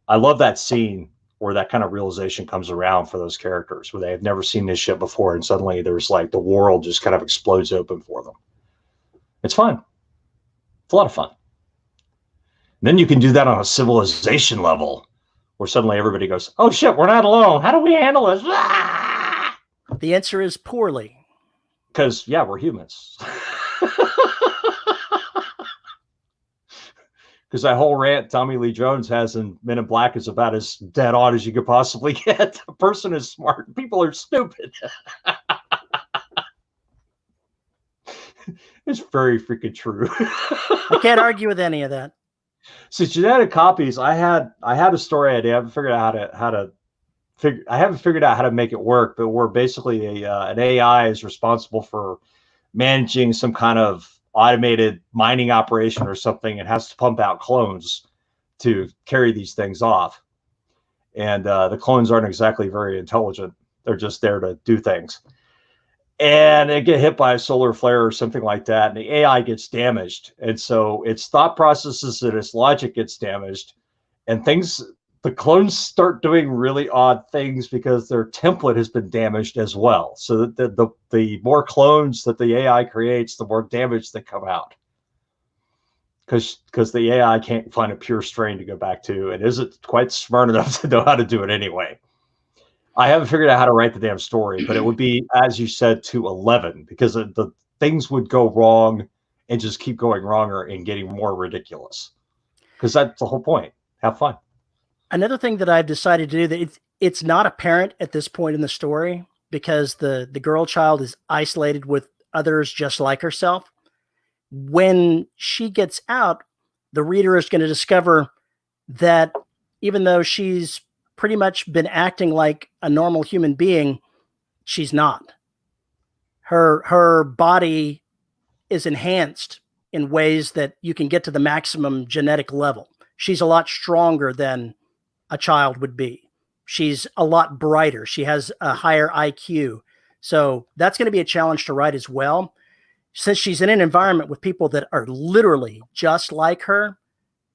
Speaker 1: I love that scene where that kind of realization comes around for those characters, where they have never seen this shit before. And suddenly there's like the world just kind of explodes open for them. It's fun. It's a lot of fun. And then you can do that on a civilization level where suddenly everybody goes, oh shit, we're not alone. How do we handle this? Ah!
Speaker 2: The answer is poorly.
Speaker 1: Because, yeah, we're humans. Because that whole rant Tommy Lee Jones has in Men in Black is about as dead on as you could possibly get. A person is smart. People are stupid. It's very freaking true.
Speaker 2: I can't argue with any of that.
Speaker 1: So genetic copies, I had a story idea. I haven't figured out how to make it work, but we're basically an AI is responsible for managing some kind of automated mining operation or something, and has to pump out clones to carry these things off. And the clones aren't exactly very intelligent. They're just there to do things. And they get hit by a solar flare or something like that, and the AI gets damaged. And so its thought processes and its logic gets damaged, and the clones start doing really odd things because their template has been damaged as well. So that the more clones that the AI creates, the more damage that come out. because the AI can't find a pure strain to go back to, and isn't quite smart enough to know how to do it anyway. I haven't figured out how to write the damn story, but it would be, as you said, to 11, because the things would go wrong and just keep going wronger and getting more ridiculous. Because that's the whole point. Have fun.
Speaker 2: Another thing that I've decided to do, that it's not apparent at this point in the story, because the girl child is isolated with others just like herself. When she gets out, the reader is going to discover that even though she's pretty much been acting like a normal human being, she's not. Her body is enhanced in ways that you can get to the maximum genetic level. She's a lot stronger than a child would be. She's a lot brighter. She has a higher IQ. So that's going to be a challenge to write as well. Since she's in an environment with people that are literally just like her,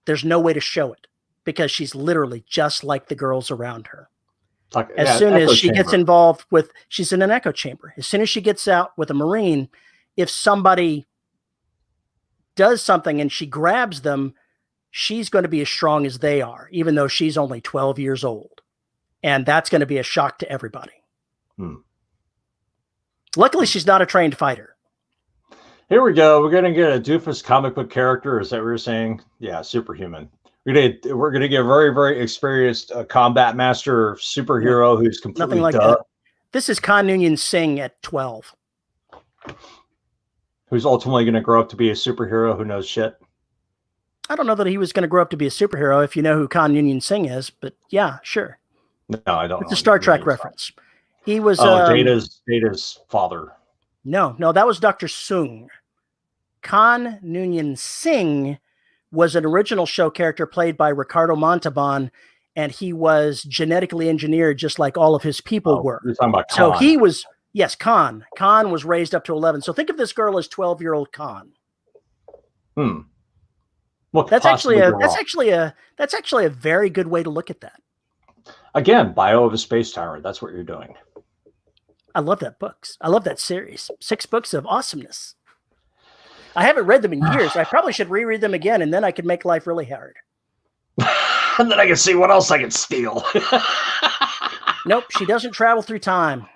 Speaker 2: there's no way to show it, because she's literally just like the girls around her. As soon as she gets involved with, she's in an echo chamber. As soon as she gets out with a Marine, if somebody does something and she grabs them, she's going to be as strong as they are, even though she's only 12 years old. And that's going to be a shock to everybody. Luckily, she's not a trained fighter.
Speaker 1: Here we go. We're going to get a doofus comic book character. Is that what you're saying? Yeah, superhuman. We're gonna get a very, very experienced combat master superhero who's completely
Speaker 2: nothing like that. This is Khan Noonien Singh at 12.
Speaker 1: Who's ultimately going to grow up to be a superhero who knows shit.
Speaker 2: I don't know that he was going to grow up to be a superhero, if you know who Khan Noonien Singh is, but yeah, sure.
Speaker 1: No, I don't.
Speaker 2: It's a Star Trek reference. He was
Speaker 1: Data's father.
Speaker 2: No, that was Dr. Sung. Khan Noonien Singh was an original show character played by Ricardo Montalban, and he was genetically engineered just like all of his people were.
Speaker 1: You're talking about Khan.
Speaker 2: So he was, yes, Khan. Khan was raised up to 11. So think of this girl as 12-year-old Khan. That's actually a very good way to look at that.
Speaker 1: Again, Bio of a Space Tyrant. That's what you're doing.
Speaker 2: I love that books. I love that series. 6 books of awesomeness. I haven't read them in years. I probably should reread them again, and then I could make life really hard.
Speaker 1: And then I can see what else I can steal.
Speaker 2: Nope, she doesn't travel through time.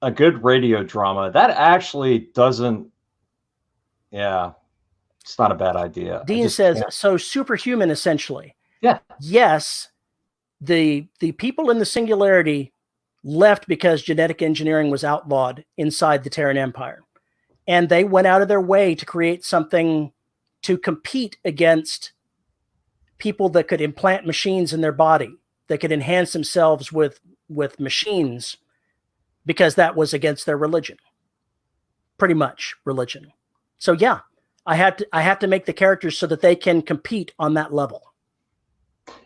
Speaker 1: A good radio drama. That actually doesn't... Yeah, it's not a bad idea.
Speaker 2: Dean says, so superhuman, essentially.
Speaker 1: Yeah.
Speaker 2: Yes, the people in the Singularity left because genetic engineering was outlawed inside the Terran Empire. And they went out of their way to create something to compete against people that could implant machines in their body, that could enhance themselves with machines, because that was against their religion. Pretty much religion. So yeah, I have to make the characters so that they can compete on that level.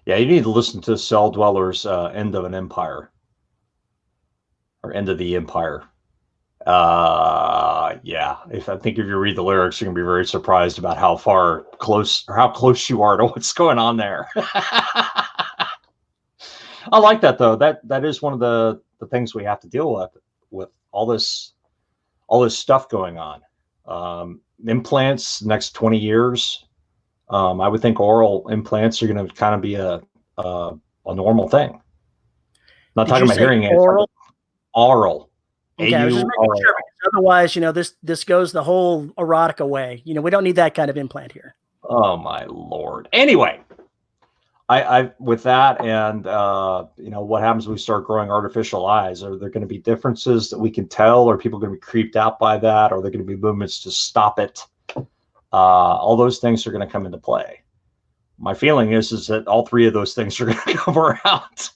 Speaker 1: Yeah, you need to listen to Cell Dweller's End of an Empire. Or End of the Empire. Yeah. If you read the lyrics, you're gonna be very surprised about how close you are to what's going on there. I like that though. That is one of the things we have to deal with all this stuff going on. Implants next 20 years. I would think oral implants are going to kind of be a normal thing. Not talking about hearing aids. Oral.
Speaker 2: Okay, I was just making sure, because otherwise, this goes the whole erotica way. We don't need that kind of implant here.
Speaker 1: Oh my Lord. Anyway, I with that, and what happens when we start growing artificial eyes? Are there going to be differences that we can tell? Are people going to be creeped out by that? Are there going to be movements to stop it? All those things are going to come into play. My feeling is that all three of those things are going to come around.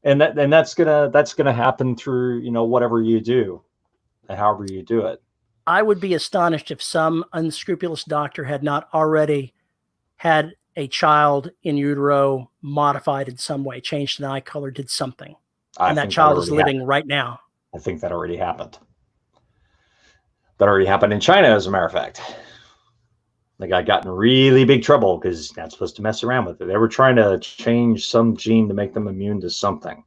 Speaker 1: And that's gonna happen through whatever you do, and however you do it.
Speaker 2: I would be astonished if some unscrupulous doctor had not already had a child in utero modified in some way, changed an eye color, did something, and that child is living right now.
Speaker 1: I think that already happened. That already happened in China, as a matter of fact. The guy got in really big trouble because you're not supposed to mess around with it. They were trying to change some gene to make them immune to something.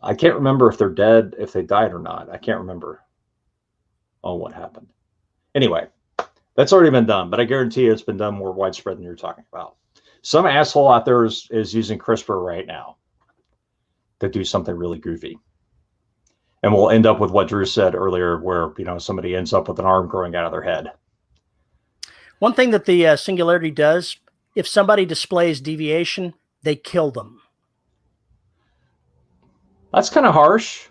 Speaker 1: I can't remember if they're dead, if they died or not. I can't remember. on what happened. Anyway, that's already been done, but I guarantee you it's been done more widespread than you're talking about. Some asshole out there is using CRISPR right now to do something really goofy. And we'll end up with what Drew said earlier, where, you know, somebody ends up with an arm growing out of their head.
Speaker 2: One thing that the Singularity does, if somebody displays deviation, they kill them.
Speaker 1: That's kind of harsh.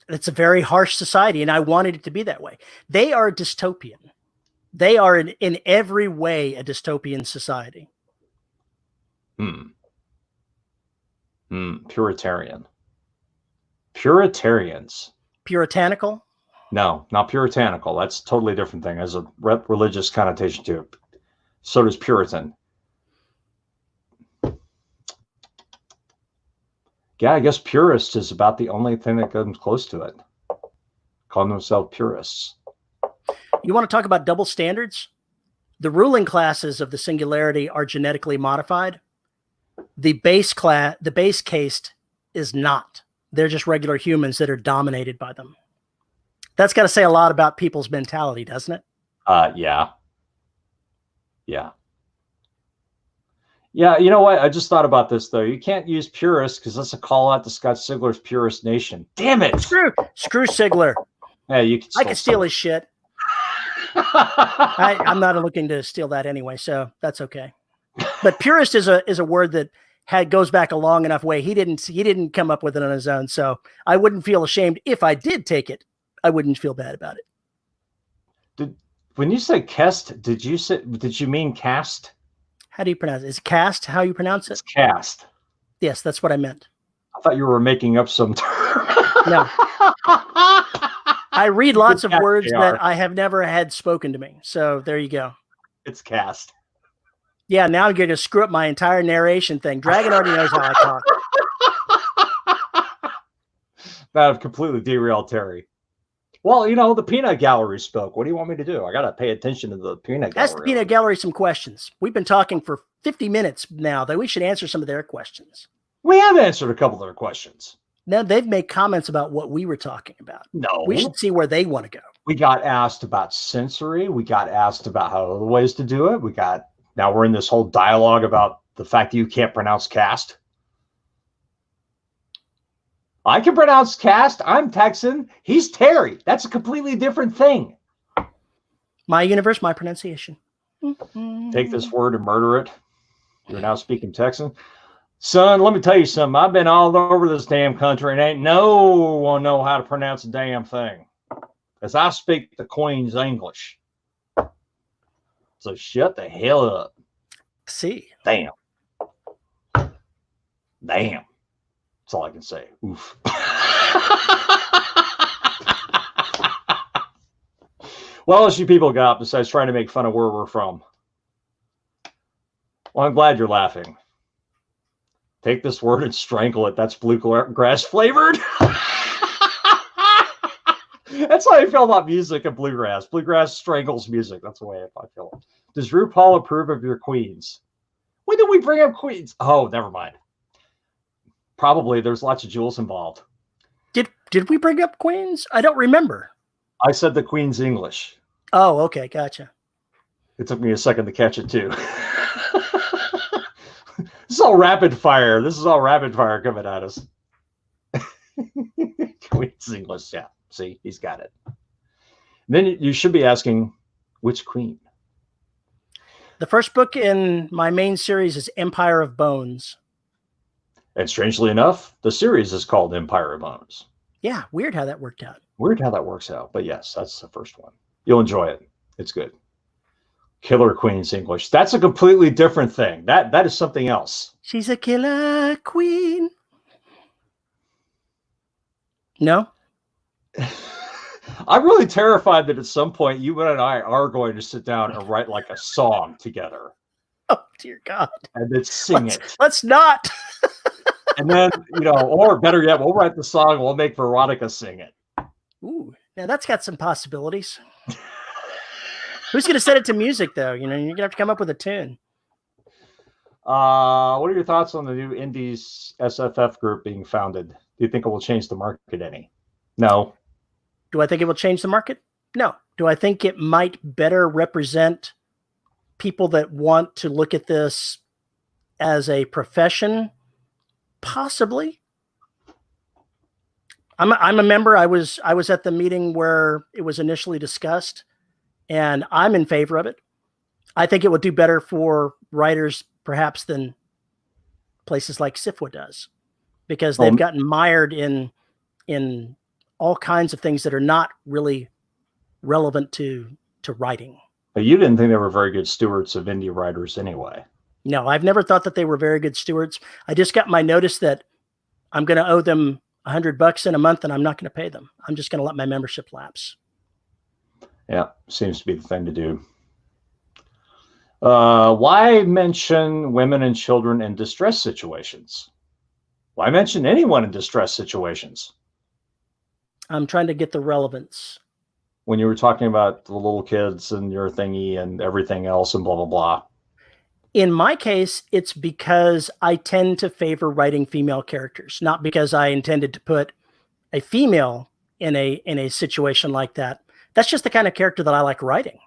Speaker 2: It's a very harsh society, and I wanted it to be that way. They are dystopian. They are in every way a dystopian society.
Speaker 1: Puritarian. Puritarians.
Speaker 2: Puritanical?
Speaker 1: No, not puritanical. That's a totally different thing. There's a religious connotation to it. So does Puritan. Yeah, I guess purist is about the only thing that comes close to it. Calling themselves purists.
Speaker 2: You want to talk about double standards? The ruling classes of the Singularity are genetically modified. The base caste is not. They're just regular humans that are dominated by them. That's got to say a lot about people's mentality, doesn't it?
Speaker 1: Yeah. Yeah, you know what? I just thought about this, though. You can't use purist because that's a call out to Scott Sigler's Purist Nation. Damn it!
Speaker 2: Screw Sigler.
Speaker 1: Hey, I
Speaker 2: can steal his shit. I'm not looking to steal that anyway, so that's okay. But purist is a word that goes back a long enough way. He didn't come up with it on his own, so I wouldn't feel ashamed if I did take it. I wouldn't feel bad about it.
Speaker 1: When you say cast, did you mean cast?
Speaker 2: How do you pronounce it? Is cast how you pronounce it?
Speaker 1: It's cast.
Speaker 2: Yes, that's what I meant.
Speaker 1: I thought you were making up some term.
Speaker 2: No. I read lots of words that I have never had spoken to me. So there you go.
Speaker 1: It's cast.
Speaker 2: Yeah, now I'm going to screw up my entire narration thing. Dragon already knows how I talk.
Speaker 1: That have completely derailed Terry. Well, you know, the peanut gallery spoke. What do you want me to do? I got to pay attention to the peanut gallery.
Speaker 2: Ask the peanut gallery some questions. We've been talking for 50 minutes now, that we should answer some of their questions.
Speaker 1: We have answered a couple of their questions.
Speaker 2: Now they've made comments about what we were talking about.
Speaker 1: No.
Speaker 2: We should see where they want to go.
Speaker 1: We got asked about sensory. We got asked about how other ways to do it. Now we're in this whole dialogue about the fact that you can't pronounce cast. I can pronounce cast. I'm Texan. He's Terry. That's a completely different thing.
Speaker 2: My universe, my pronunciation.
Speaker 1: Take this word and murder it. You're now speaking Texan. Son, let me tell you something. I've been all over this damn country and ain't no one know how to pronounce a damn thing. As I speak the Queen's English. So shut the hell up.
Speaker 2: See.
Speaker 1: Damn. That's all I can say. Oof. What else you people got besides trying to make fun of where we're from? Well, I'm glad you're laughing. Take this word and strangle it. That's bluegrass flavored. That's how I feel about music and bluegrass. Bluegrass strangles music. That's the way I feel. Does RuPaul approve of your queens? When did we bring up queens? Oh, never mind. Probably there's lots of jewels involved.
Speaker 2: Did we bring up queens? I don't remember.
Speaker 1: I said the Queen's English.
Speaker 2: Oh, okay. Gotcha.
Speaker 1: It took me a second to catch it too. This is all rapid fire. Coming at us. Queen's English. Yeah. See, he's got it. And then you should be asking, which queen?
Speaker 2: The first book in my main series is Empire of Bones.
Speaker 1: And strangely enough, the series is called Empire of Bones.
Speaker 2: Yeah, weird how that worked out.
Speaker 1: Weird how that works out. But yes, that's the first one. You'll enjoy it. It's good. Killer Queen's English. That's a completely different thing. That is something else.
Speaker 2: She's a killer queen. No?
Speaker 1: I'm really terrified that at some point you and I are going to sit down and write like a song together.
Speaker 2: Oh, dear God.
Speaker 1: And then sing it.
Speaker 2: Let's not.
Speaker 1: And then, or better yet, we'll write the song. We'll make Veronica sing it.
Speaker 2: Ooh, now that's got some possibilities. Who's going to set it to music, though? You're going to have to come up with a tune.
Speaker 1: What are your thoughts on the new Indies SFF group being founded? Do you think it will change the market any? No.
Speaker 2: Do I think it will change the market? No. Do I think it might better represent people that want to look at this as a profession? Possibly. I'm a member. I was at the meeting where it was initially discussed, and I'm in favor of it. I think it would do better for writers perhaps than places like SIFWA does, because they've gotten mired in all kinds of things that are not really relevant to writing.
Speaker 1: But you didn't think they were very good stewards of indie writers anyway.
Speaker 2: No, I've never thought that they were very good stewards. I just got my notice that I'm going to owe them $100 in a month, and I'm not going to pay them. I'm just going to let my membership lapse.
Speaker 1: Yeah, seems to be the thing to do. Why mention women and children in distress situations? Why mention anyone in distress situations?
Speaker 2: I'm trying to get the relevance.
Speaker 1: When you were talking about the little kids and your thingy and everything else and blah, blah, blah.
Speaker 2: In my case, it's because I tend to favor writing female characters, not because I intended to put a female in a situation like that. That's just the kind of character that I like writing.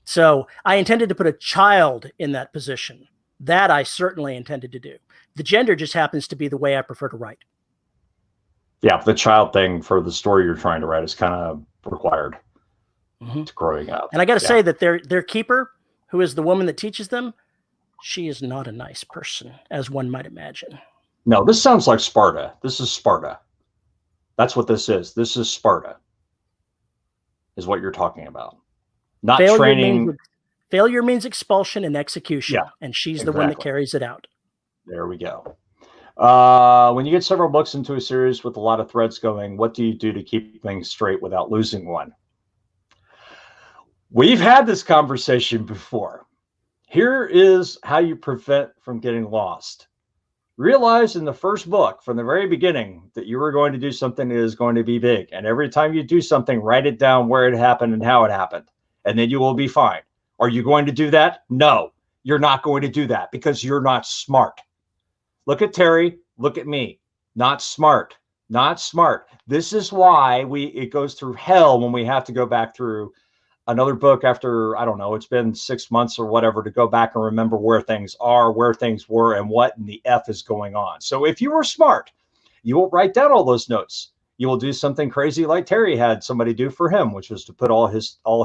Speaker 2: So I intended to put a child in that position. That I certainly intended to do. The gender just happens to be the way I prefer to write.
Speaker 1: Yeah, the child thing for the story you're trying to write is kind of required to growing up.
Speaker 2: And I got to say that their keeper, who is the woman that teaches them, she is not a nice person, as one might imagine.
Speaker 1: No, this sounds like Sparta. This is Sparta. That's what this is. This is Sparta, is what you're talking about. Not training.
Speaker 2: Failure means expulsion and execution. Yeah, and she's the one that carries it out.
Speaker 1: There we go. When you get several books into a series with a lot of threads going, what do you do to keep things straight without losing one? We've had this conversation before. Here is how you prevent from getting lost. Realize in the first book, from the very beginning, that you are going to do something that is going to be big. And every time you do something, write it down where it happened and how it happened. And then you will be fine. Are you going to do that? No, you're not going to do that because you're not smart. Look at Terry. Look at me. Not smart. Not smart. This is why it goes through hell when we have to go back through another book after, I don't know, it's been 6 months or whatever, to go back and remember where things are, where things were, and what in the F is going on. So if you were smart, you will write down all those notes. You will do something crazy like Terry had somebody do for him, which was to put all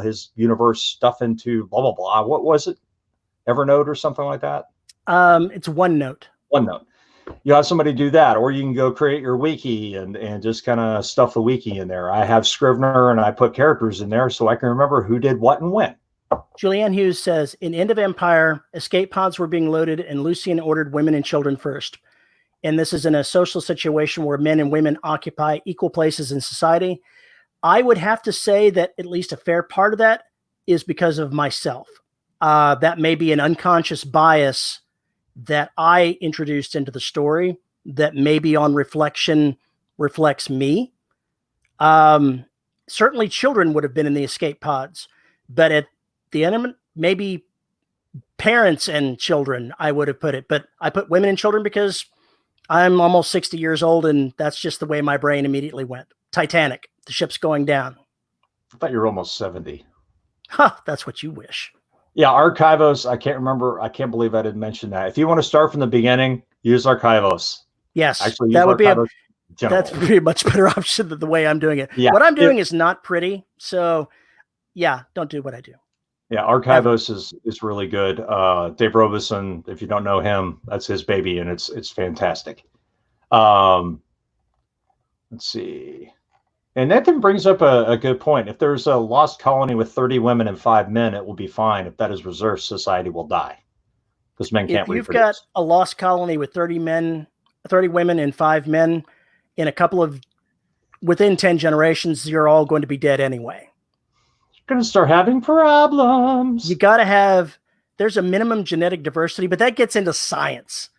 Speaker 1: his universe stuff into blah, blah, blah. What was it? Evernote or something like that?
Speaker 2: It's OneNote.
Speaker 1: OneNote. You have somebody do that, or you can go create your wiki and just kind of stuff the wiki in there. I have Scrivener and I put characters in there so I can remember who did what and when.
Speaker 2: Julianne Hughes says, in End of Empire, escape pods were being loaded and Lucian ordered women and children first. And this is in a social situation where men and women occupy equal places in society. I would have to say that at least a fair part of that is because of myself. That may be an unconscious bias that I introduced into the story that maybe on reflection reflects me. Certainly children would have been in the escape pods, but at the end, maybe parents and children, I would have put it, but I put women and children because I'm almost 60 years old and that's just the way my brain immediately went. Titanic, the ship's going down.
Speaker 1: I thought you were almost 70.
Speaker 2: Huh, that's what you wish.
Speaker 1: Yeah, Archivos, I can't remember. I can't believe I didn't mention that. If you want to start from the beginning, use Archivos.
Speaker 2: Yes,
Speaker 1: actually,
Speaker 2: that would be that's pretty much better option than the way I'm doing it. Yeah, what I'm doing is not pretty. So yeah, don't do what I do.
Speaker 1: Yeah, Archivos is really good. Dave Robeson, if you don't know him, that's his baby, and it's fantastic. Let's see. And that then brings up a good point. If there's a lost colony with 30 women and 5 men, it will be fine. If that is reserved, society will die because men can't reproduce.
Speaker 2: If you've got a lost colony with 30 women and 5 men in within 10 generations, you're all going to be dead anyway.
Speaker 1: You're going to start having problems.
Speaker 2: You got to have, there's a minimum genetic diversity, but that gets into science.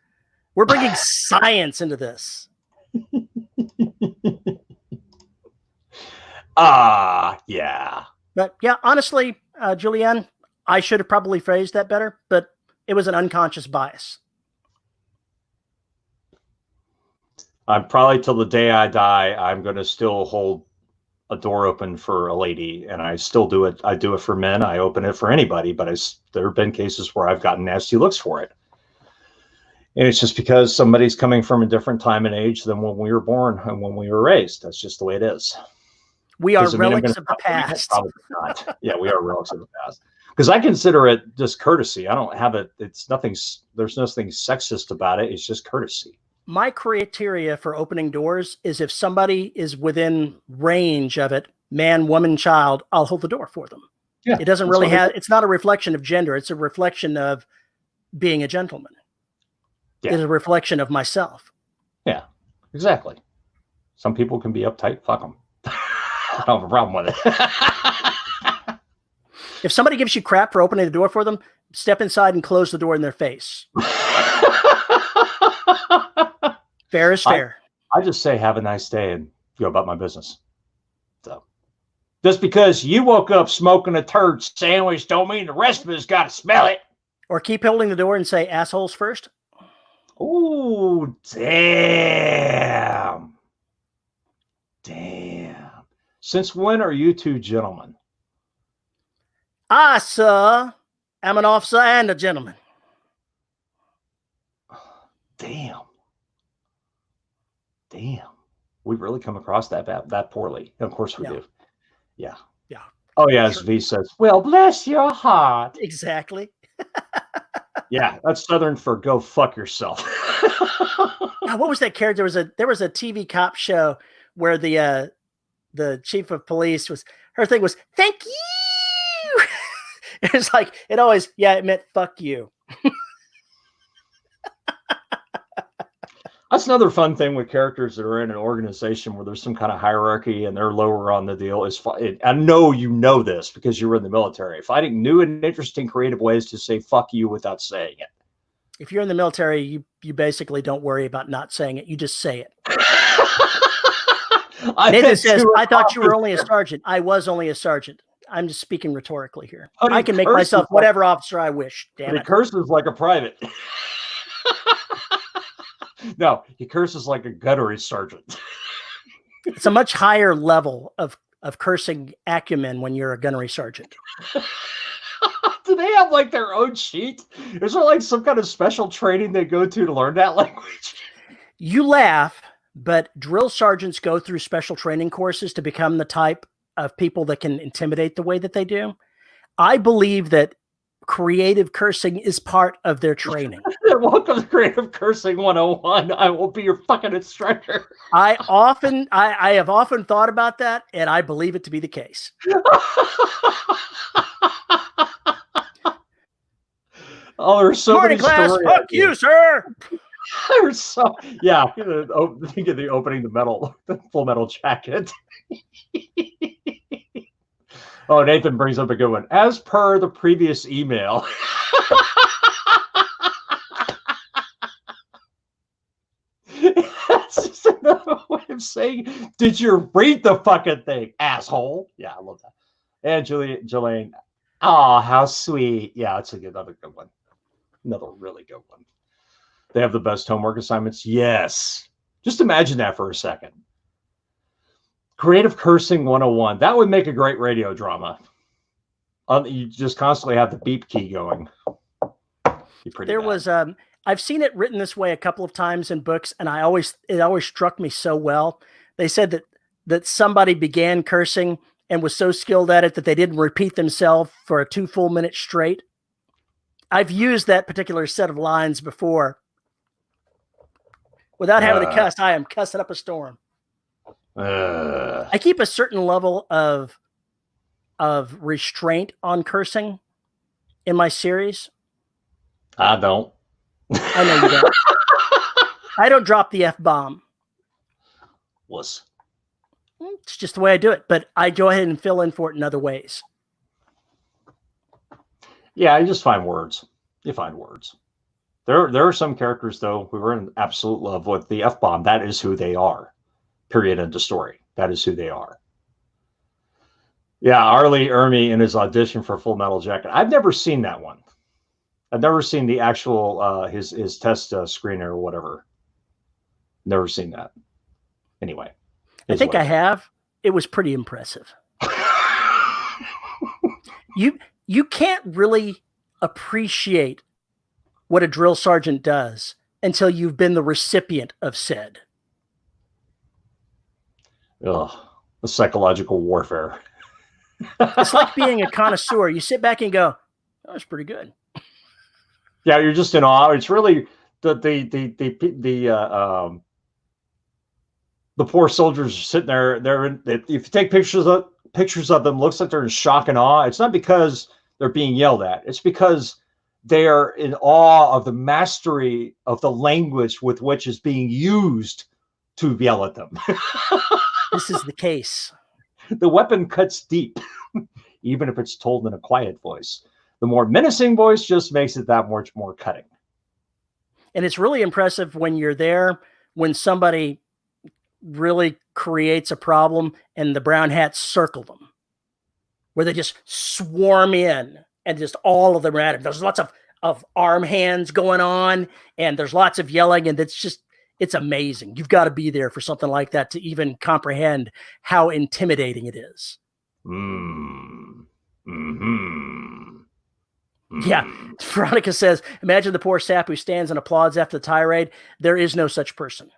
Speaker 2: We're bringing science into this.
Speaker 1: Yeah.
Speaker 2: But yeah, honestly, Julianne, I should have probably phrased that better, but it was an unconscious bias. I'm
Speaker 1: probably till the day I die, I'm going to still hold a door open for a lady, and I still do it. I do it for men. I open it for anybody, but there have been cases where I've gotten nasty looks for it. And it's just because somebody's coming from a different time and age than when we were born and when we were raised. That's just the way it is.
Speaker 2: We are relics of the past.
Speaker 1: Probably not. Yeah, we are relics of the past. Because I consider it just courtesy. I don't have it. It's nothing. There's nothing sexist about it. It's just courtesy.
Speaker 2: My criteria for opening doors is if somebody is within range of it, man, woman, child, I'll hold the door for them. Yeah, it doesn't really have, it's not a reflection of gender. It's a reflection of being a gentleman. Yeah. It's a reflection of myself.
Speaker 1: Yeah, exactly. Some people can be uptight. Fuck them. I don't have a problem with it.
Speaker 2: If somebody gives you crap for opening the door for them, step inside and close the door in their face. Fair is fair.
Speaker 1: I just say, have a nice day and go about my business. So just because you woke up smoking a turd sandwich don't mean the rest of us got to smell it.
Speaker 2: Or keep holding the door and say assholes first.
Speaker 1: Ooh, damn. Damn. Since when are you two gentlemen?
Speaker 2: I, sir, am an officer and a gentleman.
Speaker 1: Damn. Damn. We've really come across that poorly. Of course we do. Yeah.
Speaker 2: Yeah.
Speaker 1: Oh, yeah, as V says, well, bless your heart.
Speaker 2: Exactly.
Speaker 1: Yeah, that's Southern for go fuck yourself.
Speaker 2: Now, what was that character? There was a TV cop show where the chief of police her thing was, thank you. It's like, it always, it meant fuck you.
Speaker 1: That's another fun thing with characters that are in an organization where there's some kind of hierarchy and they're lower on the deal. I know you know this because you were in the military. Finding new and interesting creative ways to say fuck you without saying it.
Speaker 2: If you're in the military, you basically don't worry about not saying it. You just say it. Nathan says, I thought you were only a sergeant. I was only a sergeant. I'm just speaking rhetorically here. I can make myself whatever officer I wish. Damn it.
Speaker 1: He curses like a private. No, he curses like a gunnery sergeant.
Speaker 2: It's a much higher level of cursing acumen when you're a gunnery sergeant.
Speaker 1: Do they have like their own sheet? Is there like some kind of special training they go to learn that language?
Speaker 2: You laugh, but drill sergeants go through special training courses to become the type of people that can intimidate the way that they do. I believe that creative cursing is part of their training.
Speaker 1: Welcome to Creative Cursing 101. I will be your fucking instructor.
Speaker 2: I have often thought about that, and I believe it to be the case.
Speaker 1: Oh, there's so
Speaker 2: Morning
Speaker 1: many
Speaker 2: class,
Speaker 1: stories.
Speaker 2: fuck you, sir.
Speaker 1: There's so think of the opening the Full Metal Jacket. Oh, Nathan brings up a good one. As per the previous email. That's just another way of saying, did you read the fucking thing, asshole? Yeah, I love that. And Jelaine, oh, how sweet. Yeah, it's another good one. Another really good one. They have the best homework assignments. Yes. Just imagine that for a second. Creative Cursing 101. That would make a great radio drama. You just constantly have the beep key going.
Speaker 2: I've seen it written this way a couple of times in books, and it always struck me so well. They said that somebody began cursing and was so skilled at it that they didn't repeat themselves for a 2 full minutes straight. I've used that particular set of lines before. Without having to cuss, I am cussing up a storm. I keep a certain level of restraint on cursing in my series.
Speaker 1: I don't.
Speaker 2: I know you don't. I don't drop the F-bomb.
Speaker 1: Wuss.
Speaker 2: It's just the way I do it, but I go ahead and fill in for it in other ways.
Speaker 1: Yeah, you just find words. You find words. There are some characters, though, we were in absolute love with the F-bomb. That is who they are. Period. End of story. That is who they are. Yeah, Arlie Ermy in his audition for Full Metal Jacket. I've never seen that one. I've never seen the actual his test screener or whatever. Never seen that. Anyway,
Speaker 2: I think I have. it was pretty impressive. You can't really appreciate what a drill sergeant does until you've been the recipient of said.
Speaker 1: Ugh, the psychological warfare.
Speaker 2: It's like being a connoisseur. You sit back and go, "That was pretty good."
Speaker 1: Yeah, you're just in awe. It's really the poor soldiers sitting there. If you take pictures of them, looks like they're in shock and awe. It's not because they're being yelled at. It's because they are in awe of the mastery of the language with which is being used to yell at them.
Speaker 2: This is the case.
Speaker 1: The weapon cuts deep, even if it's told in a quiet voice. The more menacing voice just makes it that much more cutting.
Speaker 2: And it's really impressive when you're there, when somebody really creates a problem and the brown hats circle them, where they just swarm in and just all of them are at it. There's lots of arm hands going on and there's lots of yelling, and it's amazing. You've got to be there for something like that to even comprehend how intimidating it is. Yeah. Veronica says, imagine the poor sap who stands and applauds after the tirade. There is no such person.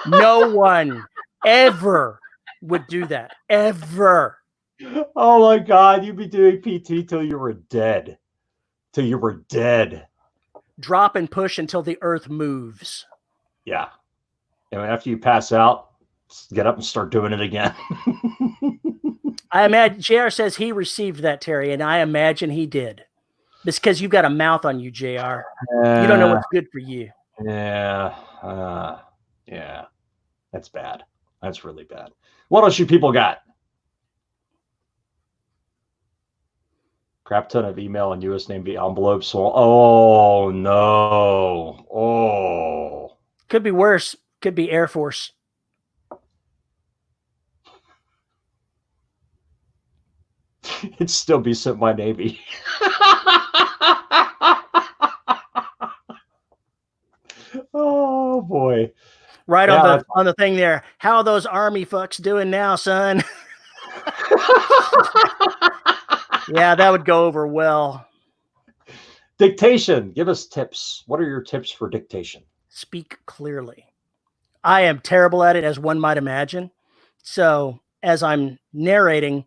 Speaker 2: No one ever would do that. Ever.
Speaker 1: Oh my God. You'd be doing PT till you were dead. Till you were dead.
Speaker 2: Drop and push until the earth moves.
Speaker 1: Yeah. And after you pass out, get up and start doing it again.
Speaker 2: I imagine JR says he received that, Terry, and I imagine he did. It's because you've got a mouth on you, JR. You don't know what's good for you.
Speaker 1: Yeah. Yeah. That's bad. That's really bad. What else you people got? Crap ton of email and US name envelopes. So, oh no. Oh.
Speaker 2: Could be worse. Could be Air Force.
Speaker 1: It'd still be sent by Navy. Oh boy.
Speaker 2: Right, yeah, on the thing there. How are those Army fucks doing now, son? Yeah, that would go over well.
Speaker 1: Dictation. Give us tips. What are your tips for dictation?
Speaker 2: Speak clearly. I am terrible at it, as one might imagine. So as I'm narrating,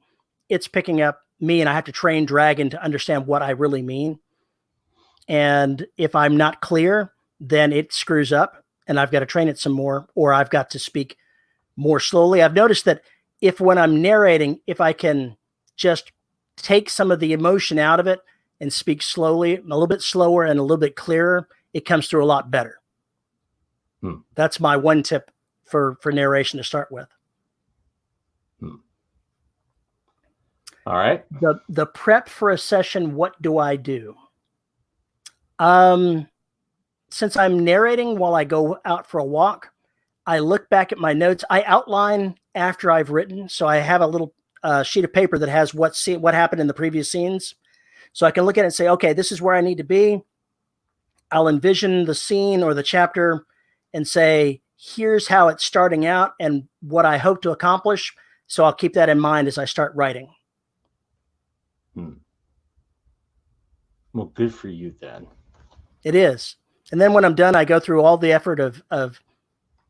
Speaker 2: it's picking up me, and I have to train Dragon to understand what I really mean. And if I'm not clear, then it screws up, and I've got to train it some more, or I've got to speak more slowly. I've noticed that when I'm narrating, if I can just take some of the emotion out of it and speak slowly, a little bit slower and a little bit clearer, it comes through a lot better. That's my one tip for narration to start with.
Speaker 1: All right.
Speaker 2: The prep for a session, what do I do? Since I'm narrating while I go out for a walk, I look back at my notes. I outline after I've written. So I have a little sheet of paper that has what happened in the previous scenes. So I can look at it and say, okay, this is where I need to be. I'll envision the scene or the chapter and say, here's how it's starting out and what I hope to accomplish. So I'll keep that in mind as I start writing.
Speaker 1: Well, good for you then.
Speaker 2: It is. And then when I'm done, I go through all the effort of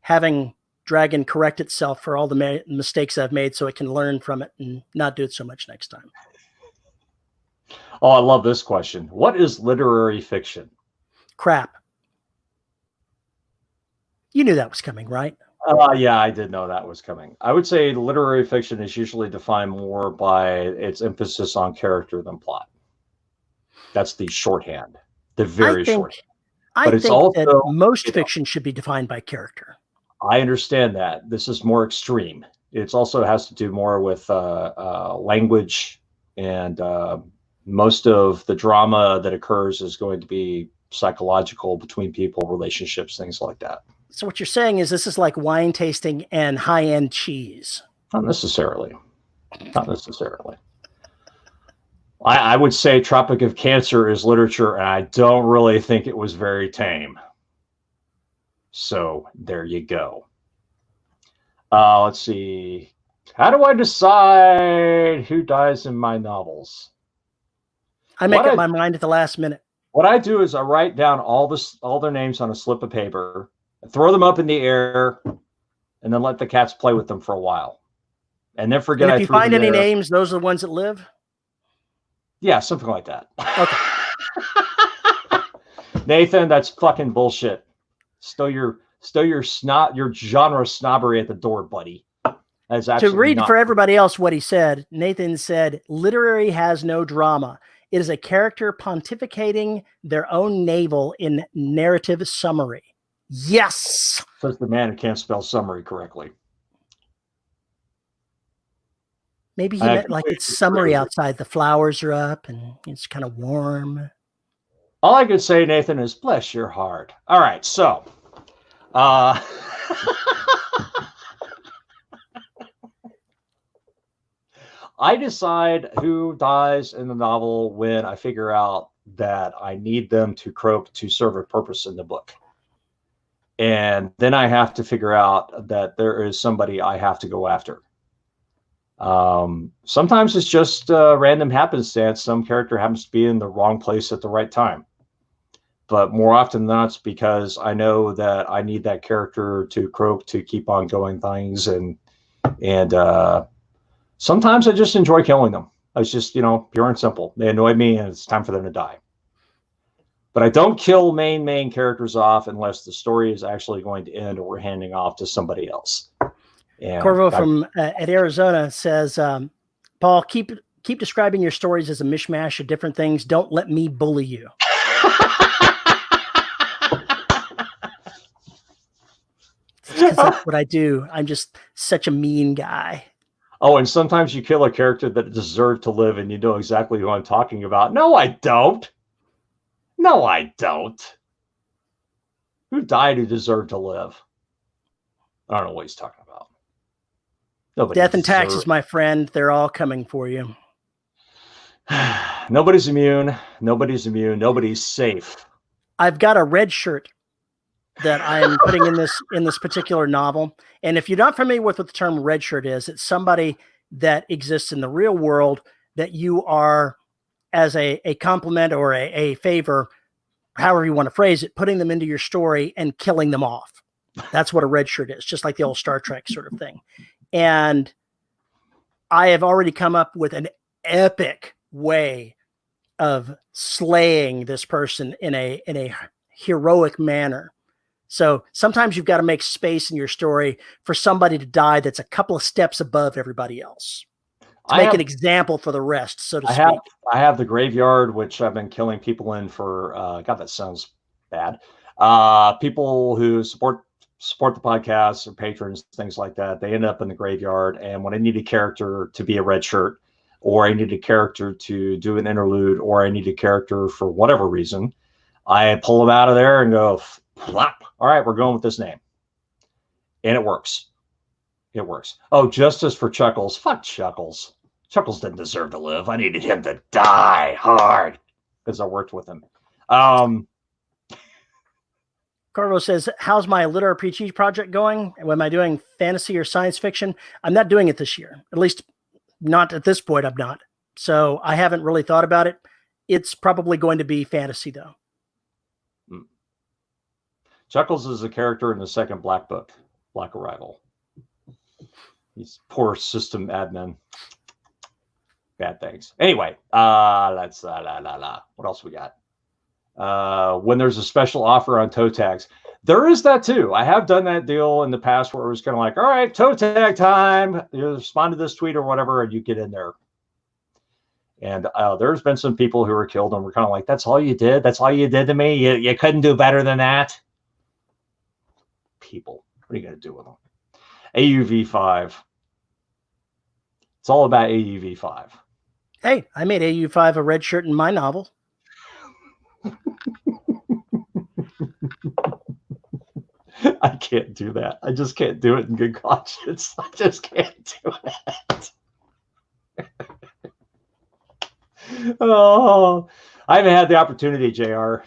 Speaker 2: having Dragon correct itself for all the mistakes I've made so it can learn from it and not do it so much next time.
Speaker 1: Oh, I love this question. What is literary fiction?
Speaker 2: Crap. You knew that was coming, right?
Speaker 1: Yeah, I did know that was coming. I would say literary fiction is usually defined more by its emphasis on character than plot. That's the shorthand, the very shorthand.
Speaker 2: But it's also that most fiction should be defined by character.
Speaker 1: I understand that. This is more extreme. It also has to do more with language, and most of the drama that occurs is going to be psychological between people, relationships, things like that.
Speaker 2: So what you're saying is this is like wine tasting and high-end cheese.
Speaker 1: Not necessarily. Not necessarily. I would say Tropic of Cancer is literature, and I don't really think it was very tame. So there you go. Let's see. How do I decide who dies in my novels?
Speaker 2: I make up my mind at the last minute.
Speaker 1: What I do is I write down all their names on a slip of paper, throw them up in the air, and then let the cats play with them for a while. And then forget.
Speaker 2: And if you find any names, those are the ones that live?
Speaker 1: Yeah, something like that.
Speaker 2: Okay.
Speaker 1: Nathan, that's fucking bullshit. Stow your genre snobbery at the door, buddy. That's
Speaker 2: to read for everybody else what he said. Nathan said, literary has no drama. It is a character pontificating their own navel in narrative summary. Yes.
Speaker 1: Says the man who can't spell summary correctly.
Speaker 2: Maybe he meant like it's summery outside. The flowers are up and it's kind of warm.
Speaker 1: All I could say, Nathan, is bless your heart. All right, so I decide who dies in the novel when I figure out that I need them to croak to serve a purpose in the book. And then I have to figure out that there is somebody I have to go after. Sometimes it's just random happenstance. Some character happens to be in the wrong place at the right time. But more often than not, it's because I know that I need that character to croak to keep on going things. And sometimes I just enjoy killing them. It's just, pure and simple. They annoy me and it's time for them to die. But I don't kill main characters off unless the story is actually going to end or we're handing off to somebody else. And
Speaker 2: Corvo from at Arizona says, Paul, keep describing your stories as a mishmash of different things. Don't let me bully you. Because that's what I do. I'm just such a mean guy.
Speaker 1: Oh, and sometimes you kill a character that deserved to live and you know exactly who I'm talking about. No, I don't. No, I don't. Who died who deserved to live? I don't know what he's talking about. Nobody.
Speaker 2: Death and taxes, my friend. They're all coming for you.
Speaker 1: Nobody's immune. Nobody's immune. Nobody's safe.
Speaker 2: I've got a red shirt that I am putting in this particular novel. And if you're not familiar with what the term red shirt is, it's somebody that exists in the real world that you are, as a compliment or a favor, however you want to phrase it, putting them into your story and killing them off. That's what a red shirt is, just like the old Star Trek sort of thing. And I have already come up with an epic way of slaying this person in a heroic manner. So sometimes you've got to make space in your story for somebody to die that's a couple of steps above everybody else. To make an example for the rest, so to speak.
Speaker 1: I have the graveyard, which I've been killing people in for, God, that sounds bad. People who support the podcast or patrons, things like that, they end up in the graveyard. And when I need a character to be a red shirt, or I need a character to do an interlude, or I need a character for whatever reason, I pull them out of there and go, plop. All right, we're going with this name. And it works. It works. Oh, justice for Chuckles. Fuck Chuckles. Chuckles didn't deserve to live. I needed him to die hard because I worked with him.
Speaker 2: Carvo says, how's my literary PG project going? Am I doing fantasy or science fiction? I'm not doing it this year. At least not at this point, I'm not. So I haven't really thought about it. It's probably going to be fantasy, though.
Speaker 1: Chuckles is a character in the second Black Book, Black Arrival. He's poor system admin. Bad things. Anyway, let's what else we got? When there's a special offer on toe tags, there is that too. I have done that deal in the past where it was kind of like, all right, toe tag time. You respond to this tweet or whatever, and you get in there. And there's been some people who were killed and we're kind of like, that's all you did? That's all you did to me? You couldn't do better than that? People, what are you going to do with them? AUV5. It's all about AUV5.
Speaker 2: Hey, I made AU5 a red shirt in my novel.
Speaker 1: I can't do that. I just can't do it in good conscience. I just can't do it. Oh, I haven't had the opportunity, JR.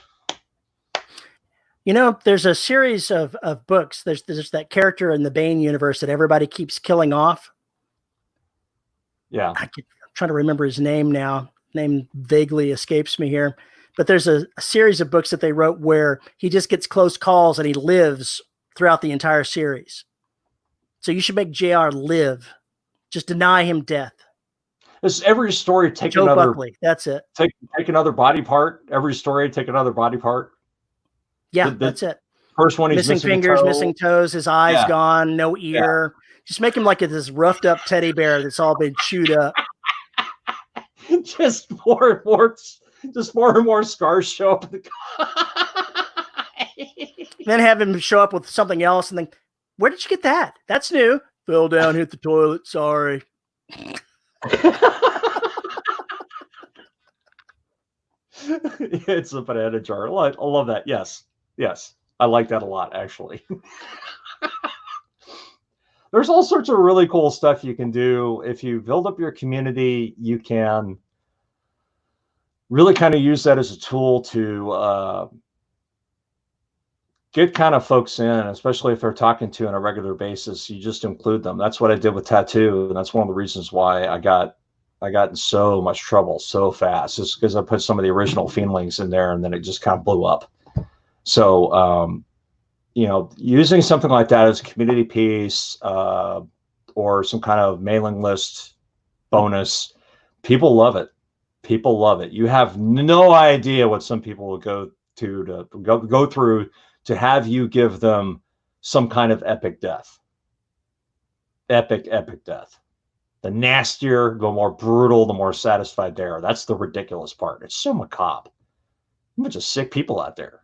Speaker 2: You know, there's a series of books. There's that character in the Bane universe that everybody keeps killing off.
Speaker 1: Yeah.
Speaker 2: I'm trying to remember his name now. Name vaguely escapes me here. But there's a series of books that they wrote where he just gets close calls and he lives throughout the entire series. So you should make JR live. Just deny him death.
Speaker 1: This every story take
Speaker 2: Joe
Speaker 1: another
Speaker 2: Buckley. That's it.
Speaker 1: Take another body part. Every story take another body part.
Speaker 2: Yeah, that's it.
Speaker 1: First one, he's
Speaker 2: missing fingers, missing toes, his eyes gone, no ear.
Speaker 1: Yeah.
Speaker 2: Just make him like this roughed up teddy bear that's all been chewed up.
Speaker 1: Just more and more scars show up in the
Speaker 2: Then have him show up with something else and then, where did you get that? That's new. Fell down, hit the toilet. Sorry.
Speaker 1: It's a banana jar. I love that. Yes. I like that a lot, actually. There's all sorts of really cool stuff you can do. If you build up your community, you can really kind of use that as a tool to get kind of folks in, especially if they're talking to you on a regular basis. You just include them. That's what I did with tattoo, and that's one of the reasons why I got in so much trouble so fast, is because I put some of the original feelings in there, and then it just kind of blew up. So, using something like that as a community piece or some kind of mailing list bonus, people love it. People love it. You have no idea what some people will go through to have you give them some kind of epic death. Epic death. The nastier, the more brutal, the more satisfied they are. That's the ridiculous part. It's so macabre. A bunch of sick people out there.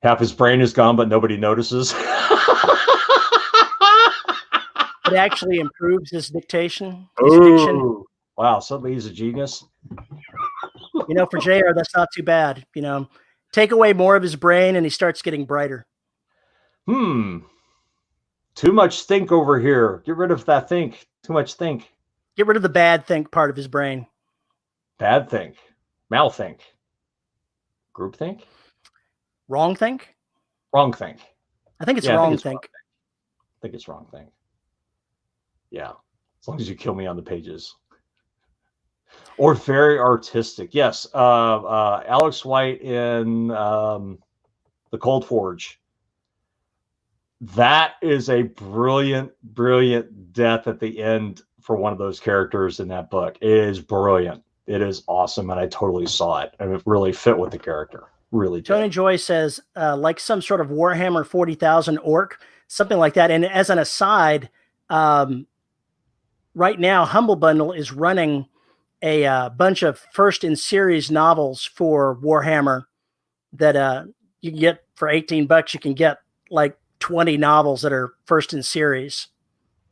Speaker 1: Half his brain is gone, but nobody notices.
Speaker 2: It actually improves his diction.
Speaker 1: Wow, suddenly he's a genius.
Speaker 2: For JR, that's not too bad. Take away more of his brain and he starts getting brighter.
Speaker 1: Too much think over here. Get rid of that think. Too much think.
Speaker 2: Get rid of the bad think part of his brain.
Speaker 1: Bad think. Malthink. Group think?
Speaker 2: Wrong think?
Speaker 1: Wrong think.
Speaker 2: I think it's wrong think.
Speaker 1: I think it's wrong think. Yeah. As long as you kill me on the pages. Or very artistic. Yes. Alex White in The Cold Forge. That is a brilliant death at the end for one of those characters in that book. It is brilliant. It is awesome. And I totally saw it. And it really fit with the character. Really did.
Speaker 2: Tony Joy says, like some sort of Warhammer 40,000 orc, something like that. And as an aside, right now, Humble Bundle is running a bunch of first in series novels for Warhammer that you can get for $18. You can get like 20 novels that are first in series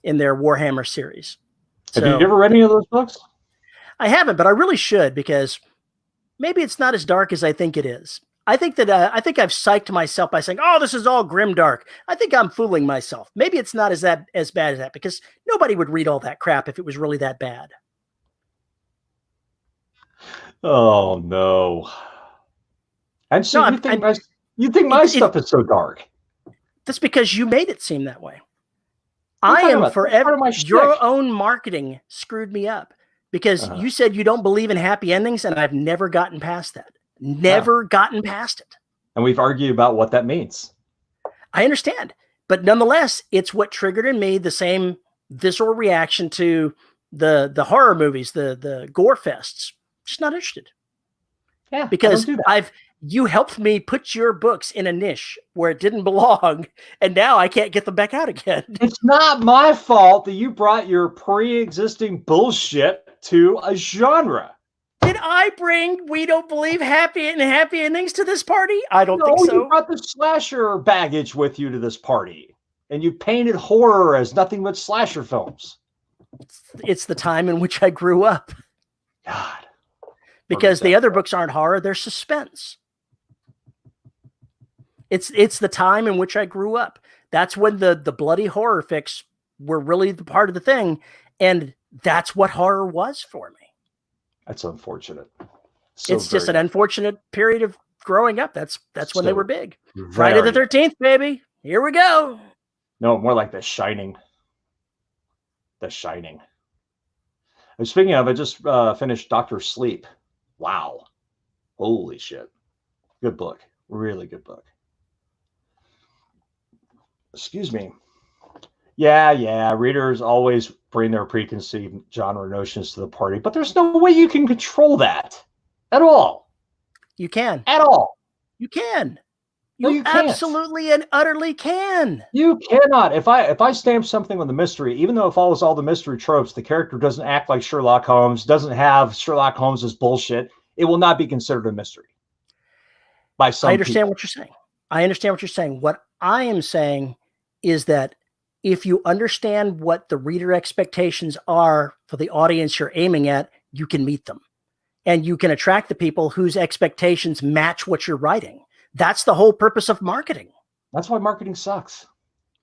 Speaker 2: in their Warhammer series.
Speaker 1: Have you ever read any of those books?
Speaker 2: I haven't, but I really should, because maybe it's not as dark as I think it is. I think I've psyched myself by saying, "Oh, this is all grimdark." I think I'm fooling myself. Maybe it's not as bad as that, because nobody would read all that crap if it was really that bad.
Speaker 1: Oh no! And so you think my stuff is so dark?
Speaker 2: That's because you made it seem that way. I am forever. Your own marketing screwed me up, because you said you don't believe in happy endings, and I've never gotten past that. Never gotten past it.
Speaker 1: And we've argued about what that means.
Speaker 2: I understand. But nonetheless, it's what triggered in me the same visceral reaction to the horror movies, the gore fests. Just not interested.
Speaker 1: Yeah.
Speaker 2: Because you helped me put your books in a niche where it didn't belong, and now I can't get them back out again.
Speaker 1: It's not my fault that you brought your pre-existing bullshit to a genre.
Speaker 2: Did I bring "we don't believe happy endings" to this party? I don't think so.
Speaker 1: You brought the slasher baggage with you to this party, and you painted horror as nothing but slasher films.
Speaker 2: It's the time in which I grew up.
Speaker 1: God.
Speaker 2: Because the other books aren't horror, they're suspense. It's the time in which I grew up. That's when the bloody horror fics were really the part of the thing, and that's what horror was for me.
Speaker 1: That's unfortunate.
Speaker 2: It's just an unfortunate period of growing up, that's when they were big.
Speaker 1: Very,
Speaker 2: Friday the 13th, baby. Here we go.
Speaker 1: No, more like The Shining. The Shining. And speaking of, I just finished Dr. Sleep. Wow. Holy shit. Good book. Really good book. Excuse me. Yeah. Readers always bring their preconceived genre notions to the party, but there's no way you can control that at all.
Speaker 2: You can.
Speaker 1: At all.
Speaker 2: You can.
Speaker 1: No,
Speaker 2: you absolutely and utterly can.
Speaker 1: You cannot. If I stamp something with a mystery, even though it follows all the mystery tropes, the character doesn't act like Sherlock Holmes, doesn't have Sherlock Holmes's bullshit, it will not be considered a mystery. By some
Speaker 2: I understand
Speaker 1: people.
Speaker 2: what you're saying. I understand what you're saying. What I am saying is that if you understand what the reader expectations are for the audience you're aiming at, you can meet them. And you can attract the people whose expectations match what you're writing. That's the whole purpose of marketing.
Speaker 1: That's why marketing sucks.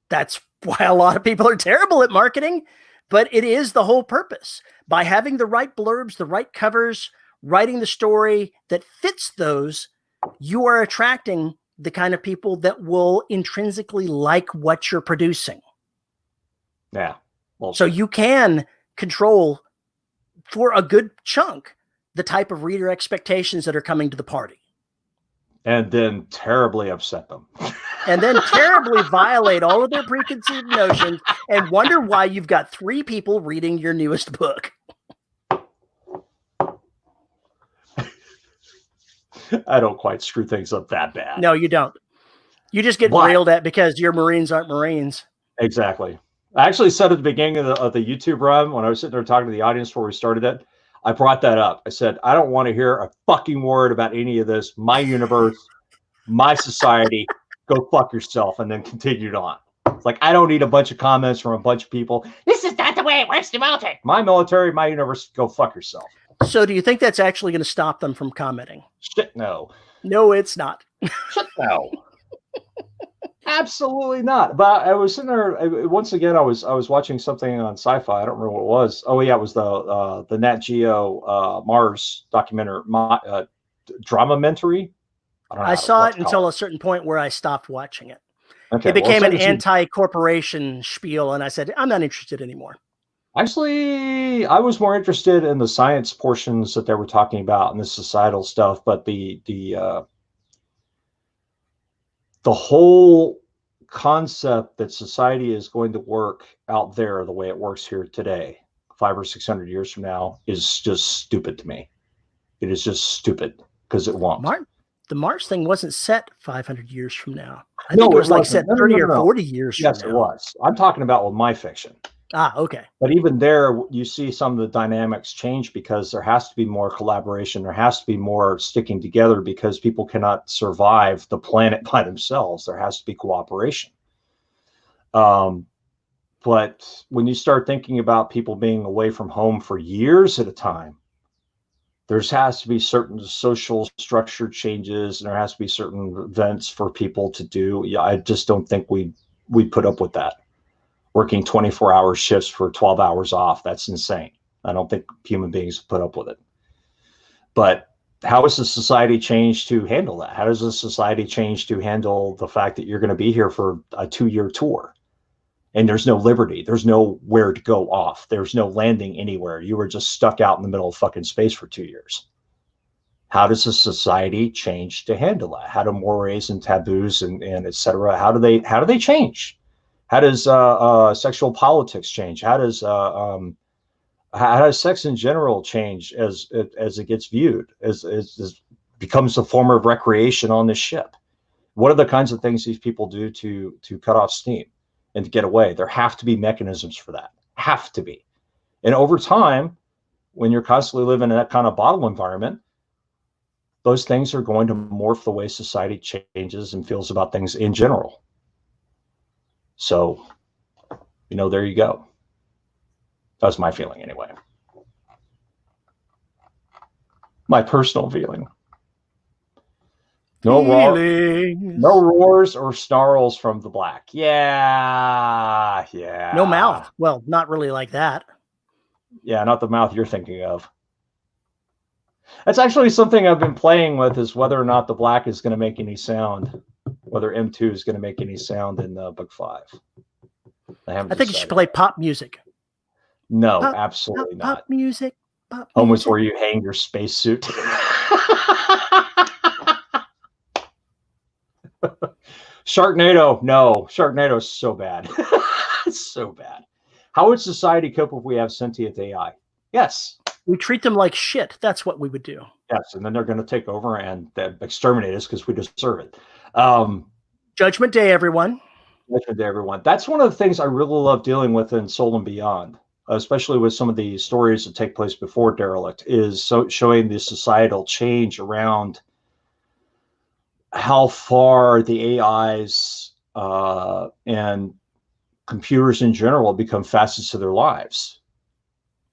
Speaker 2: That's why a lot of people are terrible at marketing, but it is the whole purpose. By having the right blurbs, the right covers, writing the story that fits those, you are attracting the kind of people that will intrinsically like what you're producing.
Speaker 1: Yeah. Well,
Speaker 2: so you can control for a good chunk the type of reader expectations that are coming to the party.
Speaker 1: And then terribly upset them.
Speaker 2: And then terribly violate all of their preconceived notions and wonder why you've got 3 people reading your newest book.
Speaker 1: I don't quite screw things up that bad.
Speaker 2: No, you don't. You just get railed at because your Marines aren't Marines.
Speaker 1: Exactly. I actually said at the beginning of the YouTube run, when I was sitting there talking to the audience before we started it, I brought that up. I said, I don't want to hear a fucking word about any of this. My universe, my society, go fuck yourself, and then continued on. It's like, I don't need a bunch of comments from a bunch of people. This is not the way it works in the military. My military, my universe, go fuck yourself.
Speaker 2: So do you think that's actually going to stop them from commenting?
Speaker 1: Shit, no.
Speaker 2: No, it's not.
Speaker 1: Shit, no. Absolutely not. But I was sitting there once again. I was watching something on Sci-Fi. I don't remember what it was. Oh yeah, it was the Nat Geo Mars documentary, Dramamentary.
Speaker 2: I saw it until a certain point where I stopped watching it.
Speaker 1: Okay,
Speaker 2: it became an anti-corporation spiel, and I said, I'm not interested anymore.
Speaker 1: Actually, I was more interested in the science portions that they were talking about and the societal stuff, but the whole concept that society is going to work out there the way it works here today, 500 or 600 years from now, is just stupid to me. It is just stupid because it won't.
Speaker 2: The Mars thing wasn't set 500 years from now. I think it was like set 30 or 40 years from now.
Speaker 1: Yes, it was. I'm talking about with my fiction.
Speaker 2: Ah, okay.
Speaker 1: But even there, you see some of the dynamics change because there has to be more collaboration. There has to be more sticking together because people cannot survive the planet by themselves. There has to be cooperation. But when you start thinking about people being away from home for years at a time, there has to be certain social structure changes, and there has to be certain events for people to do. Yeah, I just don't think we put up with that. Working 24-hour shifts for 12 hours off. That's insane. I don't think human beings put up with it. But how has the society changed to handle that? How does the society change to handle the fact that you're going to be here for a 2-year tour and there's no liberty? There's nowhere to go off. There's no landing anywhere. You were just stuck out in the middle of fucking space for 2 years. How does the society change to handle that? How do mores and taboos and et cetera, how do they change? How does sexual politics change? How does sex in general change as it gets viewed, as becomes a form of recreation on this ship? What are the kinds of things these people do to cut off steam and to get away? There have to be mechanisms for that. Have to be. And over time, when you're constantly living in that kind of bottle environment, those things are going to morph the way society changes and feels about things in general. So, there you go. That's my feeling anyway. My personal feeling. No roars or snarls from the black. Yeah.
Speaker 2: No mouth. Well, not really like that.
Speaker 1: Yeah, not the mouth you're thinking of. That's actually something I've been playing with, is whether or not the black is going to make any sound, whether M2 is going to make any sound in book 5.
Speaker 2: I think you should play pop music.
Speaker 1: No,
Speaker 2: pop,
Speaker 1: absolutely
Speaker 2: pop,
Speaker 1: not.
Speaker 2: Pop music. Pop
Speaker 1: Almost
Speaker 2: music.
Speaker 1: where you hang your spacesuit. Sharknado. No, Sharknado is so bad. It's so bad. How would society cope if we have sentient AI? Yes.
Speaker 2: We treat them like shit. That's what we would do.
Speaker 1: Yes, and then they're going to take over and exterminate us because we deserve it.
Speaker 2: Judgment Day, everyone.
Speaker 1: Judgment Day, everyone. That's one of the things I really love dealing with in Soul and Beyond, especially with some of the stories that take place before Derelict, is showing the societal change around how far the AIs and computers in general become facets of their lives.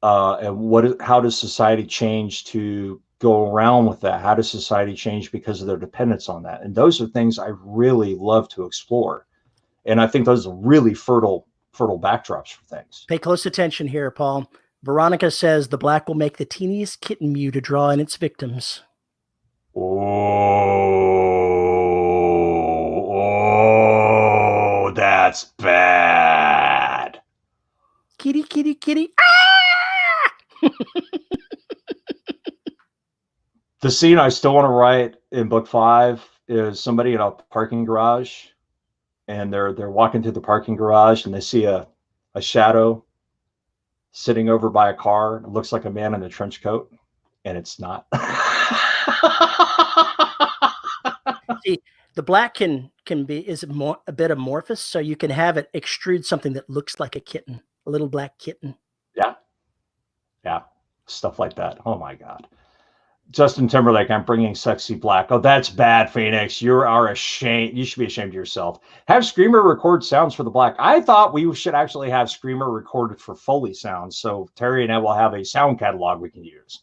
Speaker 1: And how does society change to go around with that? How does society change because of their dependence on that? And those are things I really love to explore. And I think those are really fertile backdrops for things.
Speaker 2: Pay close attention here, Paul. Veronica says the black will make the teeniest kitten mew to draw in its victims.
Speaker 1: Oh, that's bad.
Speaker 2: Kitty, kitty, kitty.
Speaker 1: The scene I still want to write in book 5 is somebody in a parking garage, and they're walking through the parking garage, and they see a shadow sitting over by a car. It looks like a man in a trench coat, and it's not.
Speaker 2: See, the black is a bit amorphous, so you can have it extrude something that looks like a kitten, a little black kitten.
Speaker 1: Yeah, stuff like that. Oh my God. Justin Timberlake, I'm bringing sexy black. Oh, that's bad, Phoenix. You are ashamed. You should be ashamed of yourself. Have Screamer record sounds for the black. I thought we should actually have Screamer recorded for Foley sounds, so Terry and I will have a sound catalog we can use.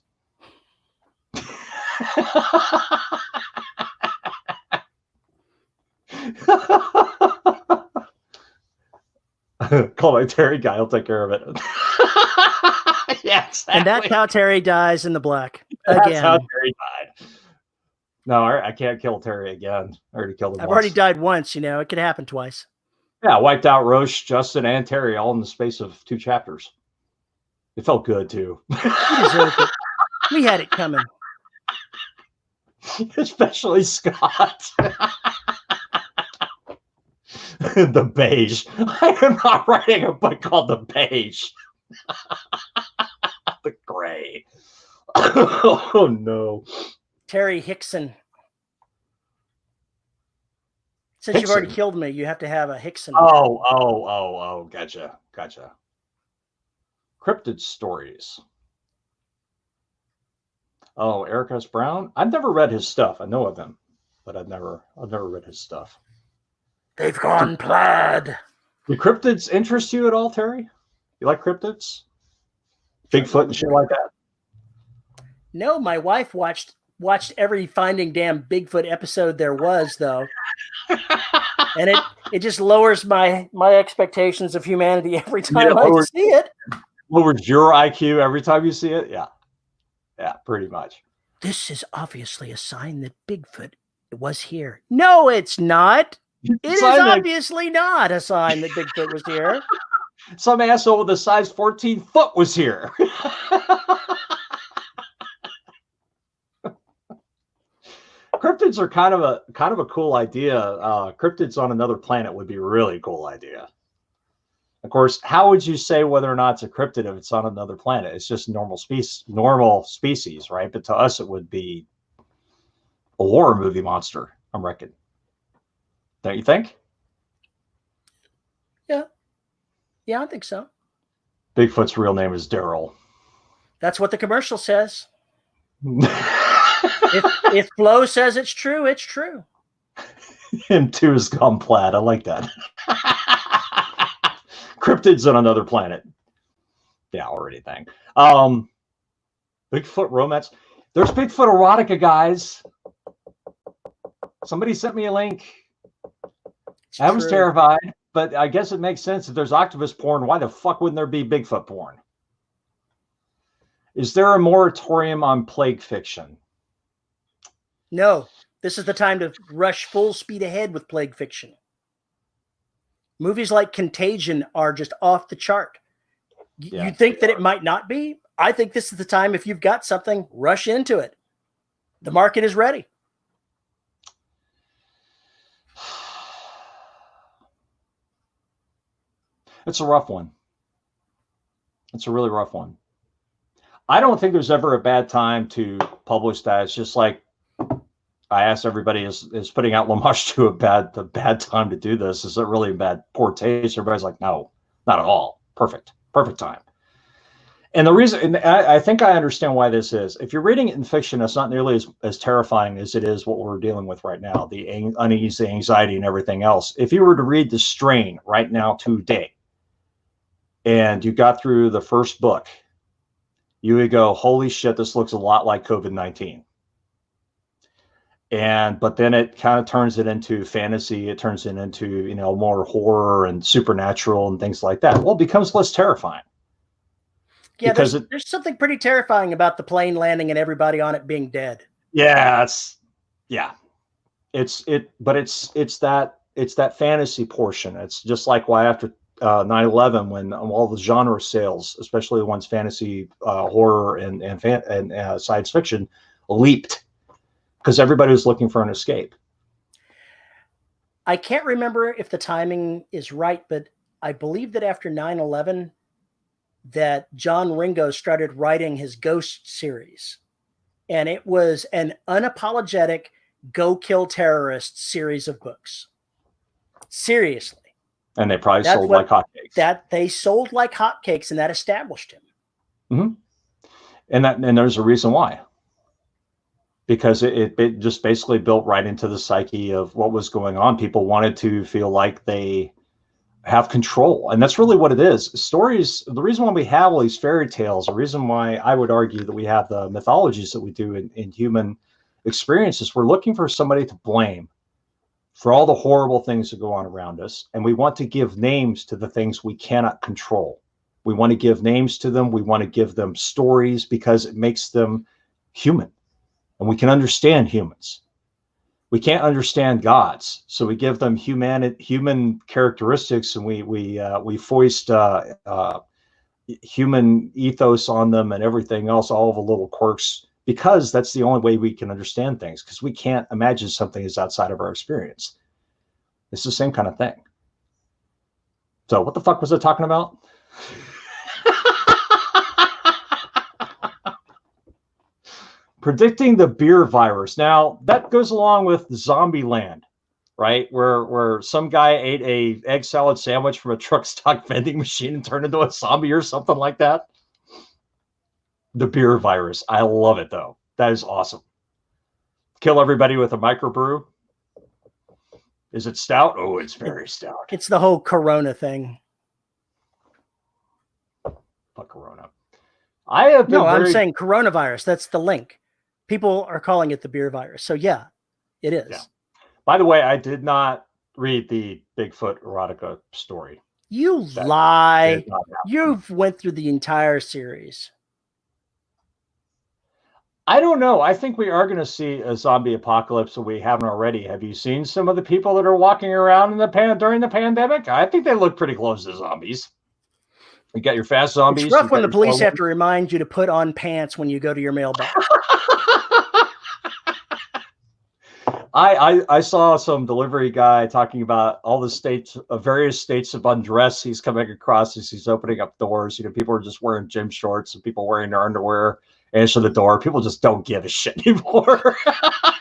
Speaker 1: Call my Terry guy. He'll take care of it. Yes,
Speaker 2: and that's how Terry dies in the black.
Speaker 1: That's
Speaker 2: again.
Speaker 1: how Terry died. No, I can't kill Terry again. I already killed him.
Speaker 2: I've already died once. It could happen twice.
Speaker 1: Yeah, wiped out Roche, Justin, and Terry all in the space of 2 chapters. It felt good too.
Speaker 2: We deserved it. We had it coming.
Speaker 1: Especially Scott. The Beige. I am not writing a book called The Beige. The Gray. Oh no.
Speaker 2: Terry Hickson. Since you've already killed me, you have to have a Hickson.
Speaker 1: Oh, gotcha. Cryptid stories. Oh, Eric S. Brown. I've never read his stuff. I know of him, but I've never read his stuff.
Speaker 2: They've gone plaid.
Speaker 1: Do cryptids interest you at all, Terry? You like cryptids? Bigfoot and shit like that?
Speaker 2: No, my wife watched every Finding Damn Bigfoot episode there was, though. And it just lowers my expectations of humanity every time I see it.
Speaker 1: Lowers your IQ every time you see it? Yeah, pretty much.
Speaker 2: This is obviously a sign that Bigfoot was here. No, it's not. It is obviously not a sign that Bigfoot was here.
Speaker 1: Some asshole with a size 14 foot was here. Cryptids are kind of a cool idea. Cryptids on another planet would be a really cool idea. Of course, how would you say whether or not it's a cryptid if it's on another planet? It's just normal species, right? But to us, it would be a horror movie monster, I'm reckoning. Don't you think?
Speaker 2: Yeah, I think so.
Speaker 1: Bigfoot's real name is Daryl.
Speaker 2: That's what the commercial says. If Flo says it's true, it's true.
Speaker 1: M2 has gone plaid. I like that. Cryptids on another planet. Yeah, already thing. Bigfoot romance. There's Bigfoot erotica, guys. Somebody sent me a link. I was terrified, but I guess it makes sense. If there's octopus porn, why the fuck wouldn't there be Bigfoot porn? Is there a moratorium on plague fiction?
Speaker 2: No, this is the time to rush full speed ahead with plague fiction. Movies like Contagion are just off the chart.
Speaker 1: Yeah,
Speaker 2: You'd think that it might not be. I think this is the time, if you've got something, rush into it. The market is ready.
Speaker 1: It's a rough one. It's a really rough one. I don't think there's ever a bad time to publish that. It's just like I asked everybody, is putting out Lamash to the bad time to do this? Is it really poor taste? Everybody's like, no, not at all. Perfect time. And the reason, and I think I understand why this is. If you're reading it in fiction, it's not nearly as terrifying as it is what we're dealing with right now, the unease, the anxiety, and everything else. If you were to read The Strain right now today, and you got through the first book, you would go, holy shit, this looks a lot like COVID-19. But then it kind of turns it into fantasy. It turns it into, more horror and supernatural and things like that. Well, it becomes less terrifying.
Speaker 2: Yeah, there's something pretty terrifying about the plane landing and everybody on it being dead.
Speaker 1: Yeah, it's that fantasy portion. It's just like why after 9/11, when all the genre sales, especially the ones fantasy, horror, and science fiction, leaped because everybody was looking for an escape.
Speaker 2: I can't remember if the timing is right, but I believe that after 9/11, that John Ringo started writing his Ghost series, and it was an unapologetic go kill terrorists series of books. Seriously.
Speaker 1: And they probably sold like hotcakes.
Speaker 2: That they sold like hotcakes, and that established him.
Speaker 1: Mm-hmm. And there's a reason why. Because it just basically built right into the psyche of what was going on. People wanted to feel like they have control. And that's really what it is. Stories, the reason why we have all these fairy tales, the reason why I would argue that we have the mythologies that we do in human experiences, we're looking for somebody to blame for all the horrible things that go on around us. And we want to give names to the things we cannot control. We want to give names to them. We want to give them stories because it makes them human. And we can understand humans. We can't understand gods, so we give them human characteristics, and we foist human ethos on them and everything else, all of the little quirks, because that's the only way we can understand things. Because we can't imagine something is outside of our experience. It's the same kind of thing. So, what the fuck was I talking about? Predicting the beer virus. Now, that goes along with Zombie Land, right? Where some guy ate a egg salad sandwich from a truck stock vending machine and turned into a zombie or something like that. The beer virus. I love it, though. That is awesome. Kill everybody with a microbrew. Is it stout? Oh, it's very stout.
Speaker 2: It's the whole Corona thing.
Speaker 1: Fuck Corona. I'm
Speaker 2: saying coronavirus. That's the link. People are calling it the beer virus. So yeah, it is. Yeah.
Speaker 1: By the way, I did not read the Bigfoot erotica story.
Speaker 2: You lie. You've went through the entire series.
Speaker 1: I don't know. I think we are going to see a zombie apocalypse if we haven't already. Have you seen some of the people that are walking around during the pandemic? I think they look pretty close to zombies. You got your fast zombies.
Speaker 2: It's rough when the police have to remind you to put on pants when you go to your mailbox.
Speaker 1: I saw some delivery guy talking about all the states, various states of undress he's coming across as he's opening up doors. People are just wearing gym shorts and people wearing their underwear. Answer the door. People just don't give a shit anymore.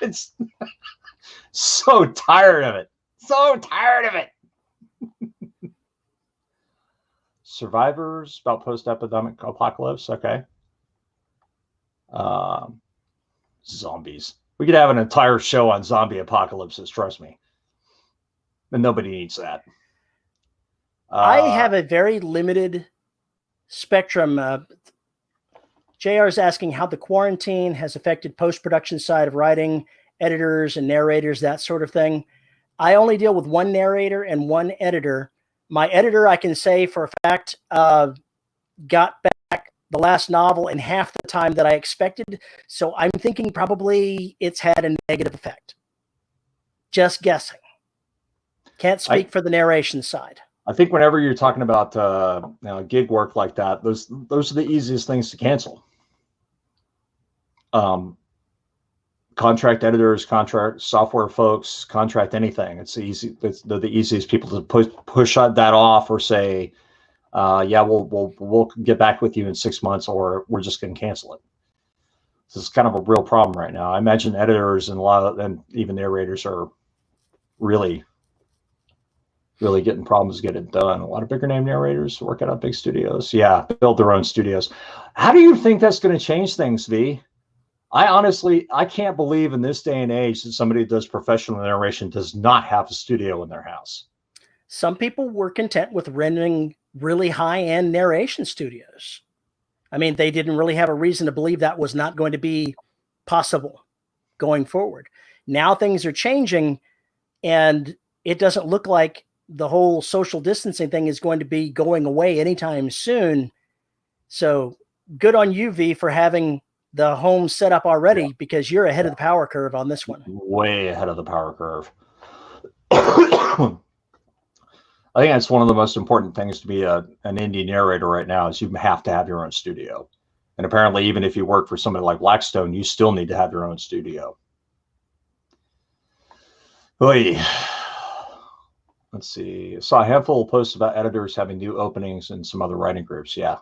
Speaker 1: It's so tired of it. So tired of it. Survivors about post-epidemic apocalypse. Okay. Zombies. We could have an entire show on zombie apocalypses, trust me. And nobody needs that.
Speaker 2: I have a very limited spectrum. JR is asking how the quarantine has affected post-production side of writing, editors and narrators, that sort of thing. I only deal with one narrator and one editor. My editor, I can say for a fact, got back the last novel in half the time that I expected. So I'm thinking probably it's had a negative effect. Just guessing. Can't speak for the narration side.
Speaker 1: I think whenever you're talking about gig work like that, those are the easiest things to cancel. Contract editors, contract software folks, contract anything. It's easy. They're the easiest people to push that off or say, yeah, we'll get back with you in 6 months, or we're just going to cancel it. This is kind of a real problem right now. I imagine editors and even narrators are really getting problems to get it done. A lot of bigger name narrators work out of big studios. Yeah, build their own studios. How do you think that's going to change things, V? I can't believe in this day and age that somebody who does professional narration does not have a studio in their house.
Speaker 2: Some people were content with renting really high-end narration studios. I mean, they didn't really have a reason to believe that was not going to be possible going forward. Now things are changing, and it doesn't look like the whole social distancing thing is going to be going away anytime soon. So good on you, V, for having the home set up already, because you're ahead of the power curve on this one.
Speaker 1: Way ahead of the power curve. I think that's one of the most important things to be an indie narrator right now is you have to have your own studio. And apparently, even if you work for somebody like Blackstone, you still need to have your own studio. Oy. Let's see. I saw a handful of posts about editors having new openings in some other writing groups. Yeah.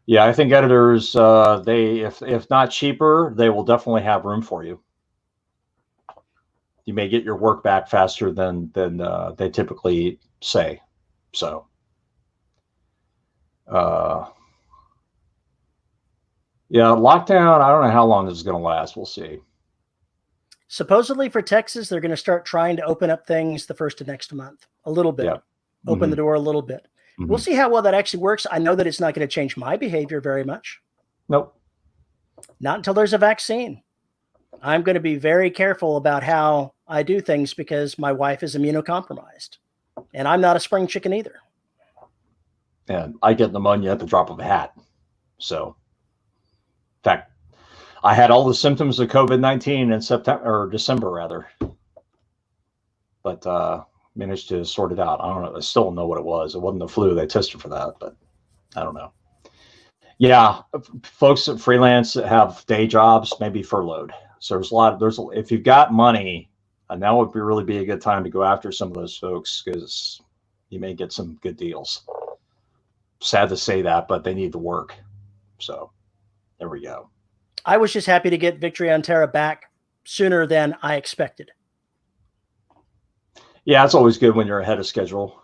Speaker 1: Yeah, I think editors, they if not cheaper, they will definitely have room for you. You may get your work back faster than they typically say. So, yeah, lockdown, I don't know how long this is going to last. We'll see.
Speaker 2: Supposedly for Texas, they're going to start trying to open up things the first of next month, a little bit,
Speaker 1: yeah.
Speaker 2: Open the door a little bit. We'll see how well that actually works. I know that it's not going to change my behavior very much.
Speaker 1: Nope.
Speaker 2: Not until there's a vaccine. I'm going to be very careful about how I do things because my wife is immunocompromised, and I'm not a spring chicken either.
Speaker 1: And I get pneumonia at the drop of a hat. So, in fact, I had all the symptoms of COVID-19 in September or December, rather, but managed to sort it out. I don't know. I still don't know what it was. It wasn't the flu. They tested for that, but I don't know. Yeah, folks that freelance that have day jobs may be furloughed. So if you've got money, and that would really be a good time to go after some of those folks because you may get some good deals. Sad to say that, but they need the work. So there we go.
Speaker 2: I was just happy to get Victory on Terra back sooner than I expected.
Speaker 1: Yeah, it's always good when you're ahead of schedule.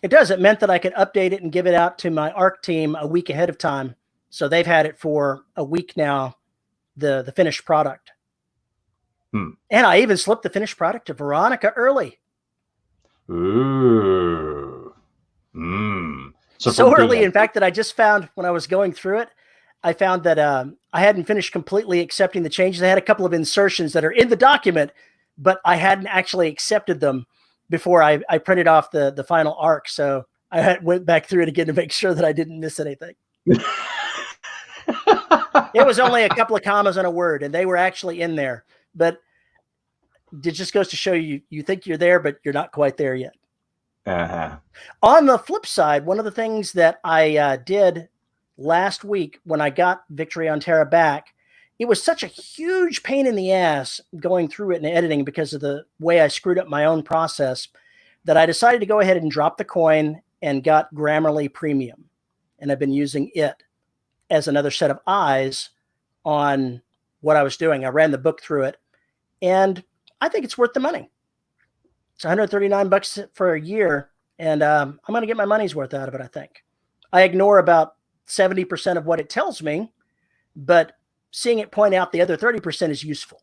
Speaker 2: It does. It meant that I could update it and give it out to my ARC team a week ahead of time. So they've had it for a week now, the finished product. And I even slipped the finished product to Veronica early.
Speaker 1: Ooh.
Speaker 2: So early, in fact, that I just found when I was going through it, I found that I hadn't finished completely accepting the changes. I had a couple of insertions that are in the document, but I hadn't actually accepted them before I printed off the final ARC. So I went back through it again to make sure that I didn't miss anything. It was only a couple of commas and a word, and they were actually in there. But it just goes to show you think you're there, but you're not quite there yet. On the flip side, one of the things that I did last week when I got Victory on Terra back, it was such a huge pain in the ass going through it and editing because of the way I screwed up my own process that I decided to go ahead and drop the coin and got Grammarly Premium. And I've been using it as another set of eyes on what I was doing. I ran the book through it, and I think it's worth the money. It's $139 for a year, and I'm going to get my money's worth out of it, I think. I ignore about 70% of what it tells me, but seeing it point out the other 30% is useful.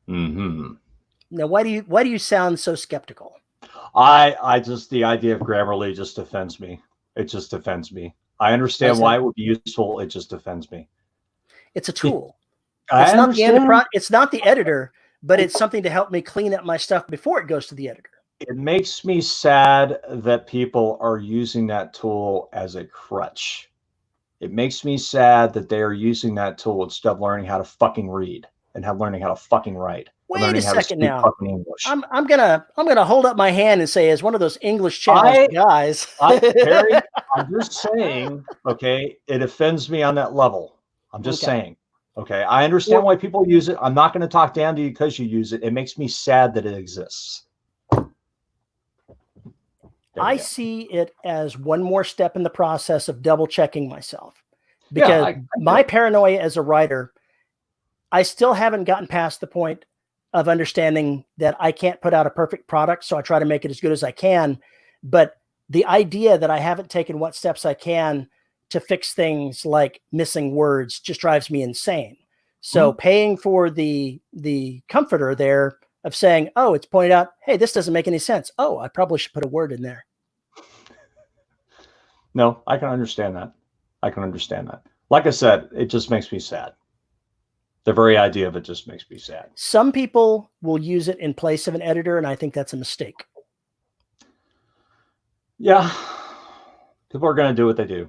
Speaker 2: Now, why do you sound so skeptical?
Speaker 1: I just, the idea of Grammarly just offends me. It just offends me. I understand why it would be useful. It just offends me.
Speaker 2: It's a tool. It's not the end of it's not the editor, but it's something to help me clean up my stuff before it goes to the editor.
Speaker 1: it makes me sad that people are using that tool as a crutch. It makes me sad that they are using that tool instead of learning how to fucking read and learning how to fucking write.
Speaker 2: Wait a second now.
Speaker 1: Fucking English.
Speaker 2: I'm gonna hold up my hand and say, as one of those English channel guys,
Speaker 1: Perry, I'm just saying, okay, it offends me on that level. I'm just saying. Okay, I understand why people use it. I'm not going to talk down to you because you use it. It makes me sad that it exists.
Speaker 2: I see it as one more step in the process of double checking myself, because my paranoia as a writer, I still haven't gotten past the point of understanding that I can't put out a perfect product. So I try to make it as good as I can. But the idea that I haven't taken what steps I can to fix things like missing words just drives me insane. So paying for the comforter there of saying, oh, it's pointed out, hey, this doesn't make any sense. Oh, I probably should put a word in there.
Speaker 1: No, I can understand that. I can understand that. Like I said, it just makes me sad. The very idea of it just makes me sad.
Speaker 2: Some people will use it in place of an editor, and I think that's a mistake.
Speaker 1: Yeah. People are going to do what they do.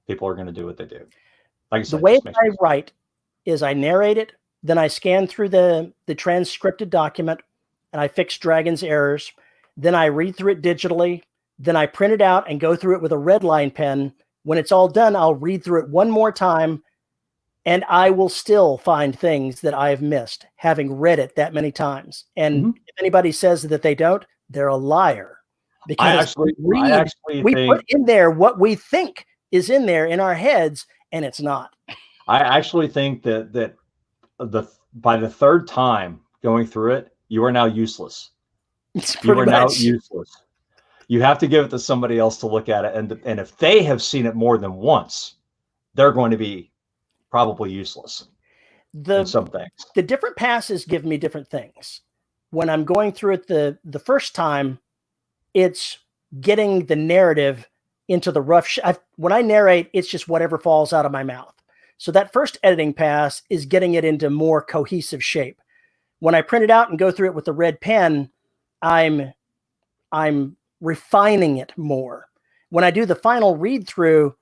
Speaker 1: People are going to do what they do. Like I said,
Speaker 2: the way I write is I narrate it, then I scan through the transcripted document, and I fix Dragon's errors. Then I read through it digitally. Then I print it out and go through it with a red line pen. When it's all done, I'll read through it one more time, and I will still find things that I've missed, having read it that many times. And if anybody says that they don't, they're a liar. Because we put in there what we think is in there in our heads, and it's not.
Speaker 1: I actually think that by the third time going through it, you are now useless. You are now useless. You have to give it to somebody else to look at it. And if they have seen it more than once, they're going to be probably useless in some things.
Speaker 2: The different passes give me different things. When I'm going through it the first time, it's getting the narrative into the rough. When I narrate, it's just whatever falls out of my mouth. So that first editing pass is getting it into more cohesive shape. When I print it out and go through it with the red pen, I'm refining it more. When I do the final read through,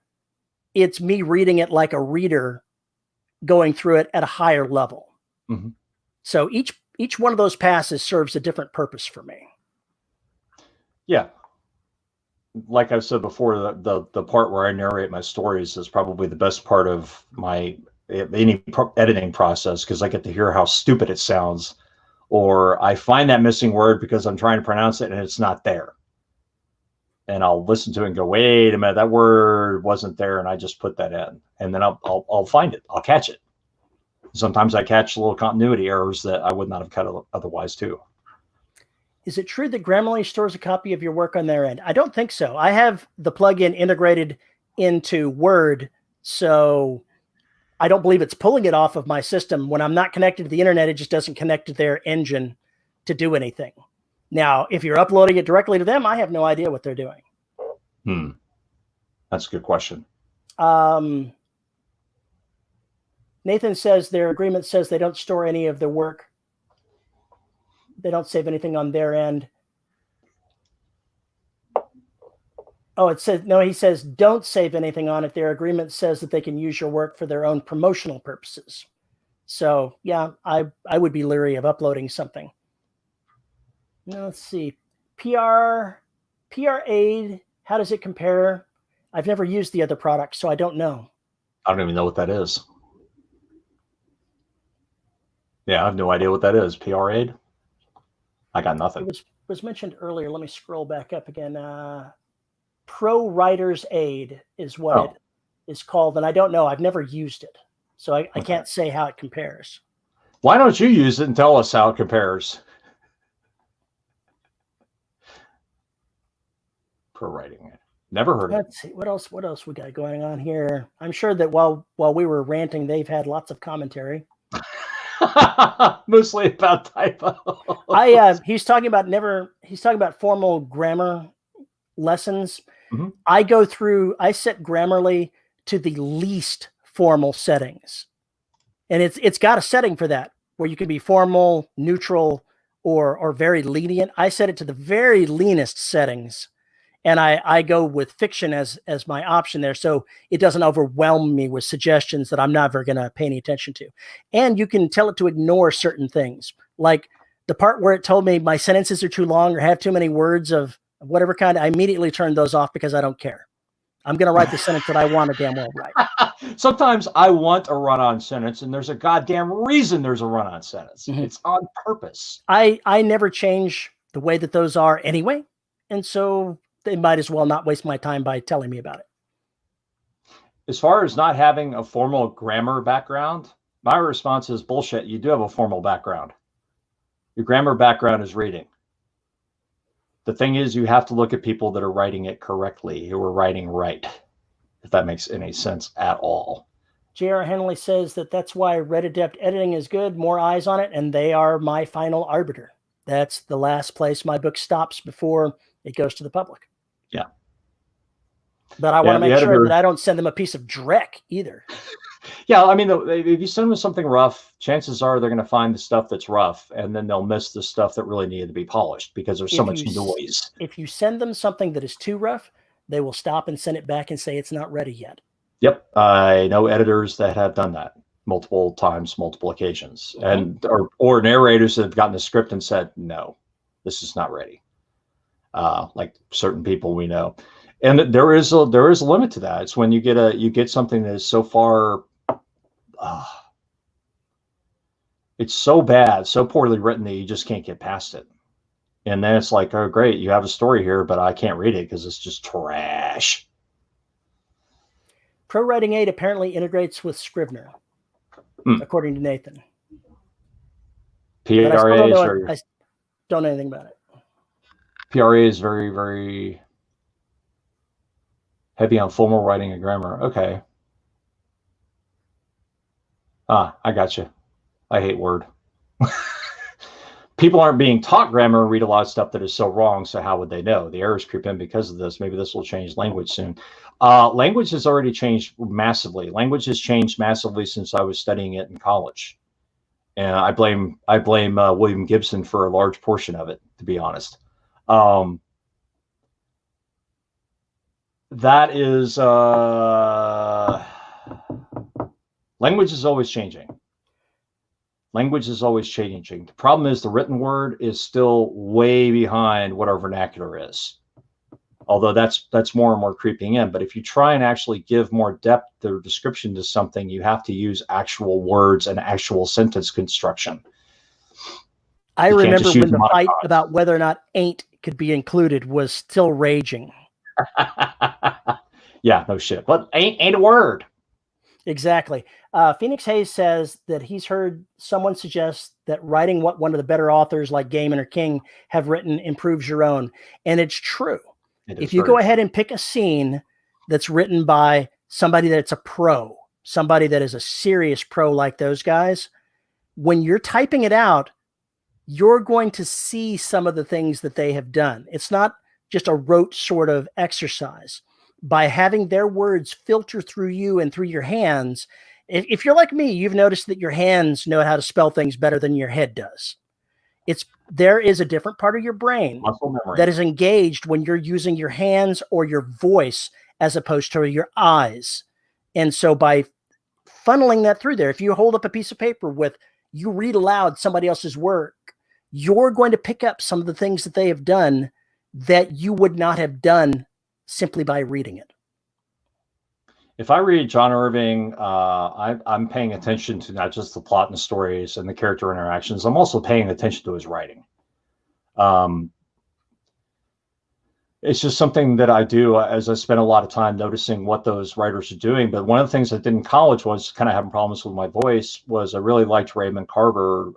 Speaker 2: it's me reading it like a reader going through it at a higher level. So each one of those passes serves a different purpose for me.
Speaker 1: Yeah. Like I've said before, the part where I narrate my stories is probably the best part of any editing process, because I get to hear how stupid it sounds, or I find that missing word because I'm trying to pronounce it and it's not there. And I'll listen to it and go, wait a minute, that word wasn't there, and I just put that in. And then I'll find it. I'll catch it. Sometimes I catch little continuity errors that I would not have cut otherwise too.
Speaker 2: Is it true that Grammarly stores a copy of your work on their end? I don't think so. I have the plugin integrated into Word, so I don't believe it's pulling it off of my system. When I'm not connected to the internet, it just doesn't connect to their engine to do anything. Now, if you're uploading it directly to them, I have no idea what they're doing.
Speaker 1: That's a good question.
Speaker 2: Nathan says their agreement says they don't store any of their work. They don't save anything on their end. Oh, it says, no, he says, don't save anything on it. Their agreement says that they can use your work for their own promotional purposes. So yeah, I would be leery of uploading something. Now, let's see. PR Aid, how does it compare? I've never used the other product, so I don't know.
Speaker 1: I don't even know what that is. Yeah, I have no idea what that is. PR Aid? I got nothing.
Speaker 2: It was mentioned earlier. Let me scroll back up again. Pro Writer's Aid is what it is called, and I don't know. I've never used it, so I can't say how it compares.
Speaker 1: Why don't you use it and tell us how it compares? Pro Writing Aid. Never heard of it.
Speaker 2: Let's see. What else we got going on here? I'm sure that while we were ranting, they've had lots of commentary.
Speaker 1: Mostly about typo.
Speaker 2: He's talking about formal grammar lessons. I set Grammarly to the least formal settings, and it's got a setting for that where you can be formal, neutral, or very lenient. I set it to the very leanest settings, and I go with fiction as my option there, so it doesn't overwhelm me with suggestions that I'm never going to pay any attention to. And you can tell it to ignore certain things, like the part where it told me my sentences are too long or have too many words of whatever kind. I immediately turned those off because I don't care. I'm going to write the sentence that I want to damn well write.
Speaker 1: Sometimes I want a run-on sentence, and there's a goddamn reason there's a run-on sentence. Mm-hmm. It's on purpose.
Speaker 2: I never change the way that those are anyway, and so they might as well not waste my time by telling me about it.
Speaker 1: As far as not having a formal grammar background, my response is bullshit. You do have a formal background. Your grammar background is reading. The thing is, you have to look at people that are writing it correctly, who are writing right, if that makes any sense at all.
Speaker 2: J.R. Henley says that's why Red Adept editing is good, more eyes on it, and they are my final arbiter. That's the last place my book stops before it goes to the public.
Speaker 1: Yeah.
Speaker 2: But I want to make sure that I don't send them a piece of dreck either.
Speaker 1: Yeah, I mean, if you send them something rough, chances are they're going to find the stuff that's rough, and then they'll miss the stuff that really needed to be polished because there's so much noise.
Speaker 2: If you send them something that is too rough, they will stop and send it back and say it's not ready yet.
Speaker 1: Yep, I know editors that have done that multiple times, multiple occasions, and or narrators that have gotten the script and said, "No, this is not ready." Like certain people we know. And there is a limit to that. It's when you get something that is so far, it's so bad, so poorly written that you just can't get past it. And then it's like, oh great, you have a story here, but I can't read it because it's just trash.
Speaker 2: ProWriting 8 apparently integrates with Scrivener, according to Nathan.
Speaker 1: PRA
Speaker 2: I don't know anything about it.
Speaker 1: PRA is very, very heavy on formal writing and grammar. Okay. I got you. I hate Word. People aren't being taught grammar and read a lot of stuff that is so wrong, so how would they know? The errors creep in because of this. Maybe this will change language soon. Language has already changed massively. Language has changed massively since I was studying it in college. And I blame William Gibson for a large portion of it, to be honest. That is language is always changing. Language is always changing. The problem is the written word is still way behind what our vernacular is. Although that's more and more creeping in. But if you try and actually give more depth or description to something, you have to use actual words and actual sentence construction.
Speaker 2: I remember when the fight about whether or not ain't could be included was still raging.
Speaker 1: Yeah, no shit. But ain't a word.
Speaker 2: Exactly. Phoenix Hayes says that he's heard someone suggest that writing what one of the better authors like Gaiman or King have written improves your own. And it's true. If you go ahead and pick a scene that's written by somebody that's a pro, somebody that is a serious pro like those guys, when you're typing it out, you're going to see some of the things that they have done. It's not just a rote sort of exercise. By having their words filter through you and through your hands, if you're like me, you've noticed that your hands know how to spell things better than your head does. There is a different part of your brain that is engaged when you're using your hands or your voice as opposed to your eyes. And so by funneling that through there, if you hold up a piece of paper you read aloud somebody else's work, you're going to pick up some of the things that they have done that you would not have done simply by reading it.
Speaker 1: If I read John Irving, I'm paying attention to not just the plot and the stories and the character interactions. I'm also paying attention to his writing. It's just something that I do as I spend a lot of time noticing what those writers are doing. But one of the things I did in college was kind of having problems with my voice was I really liked Raymond Carver,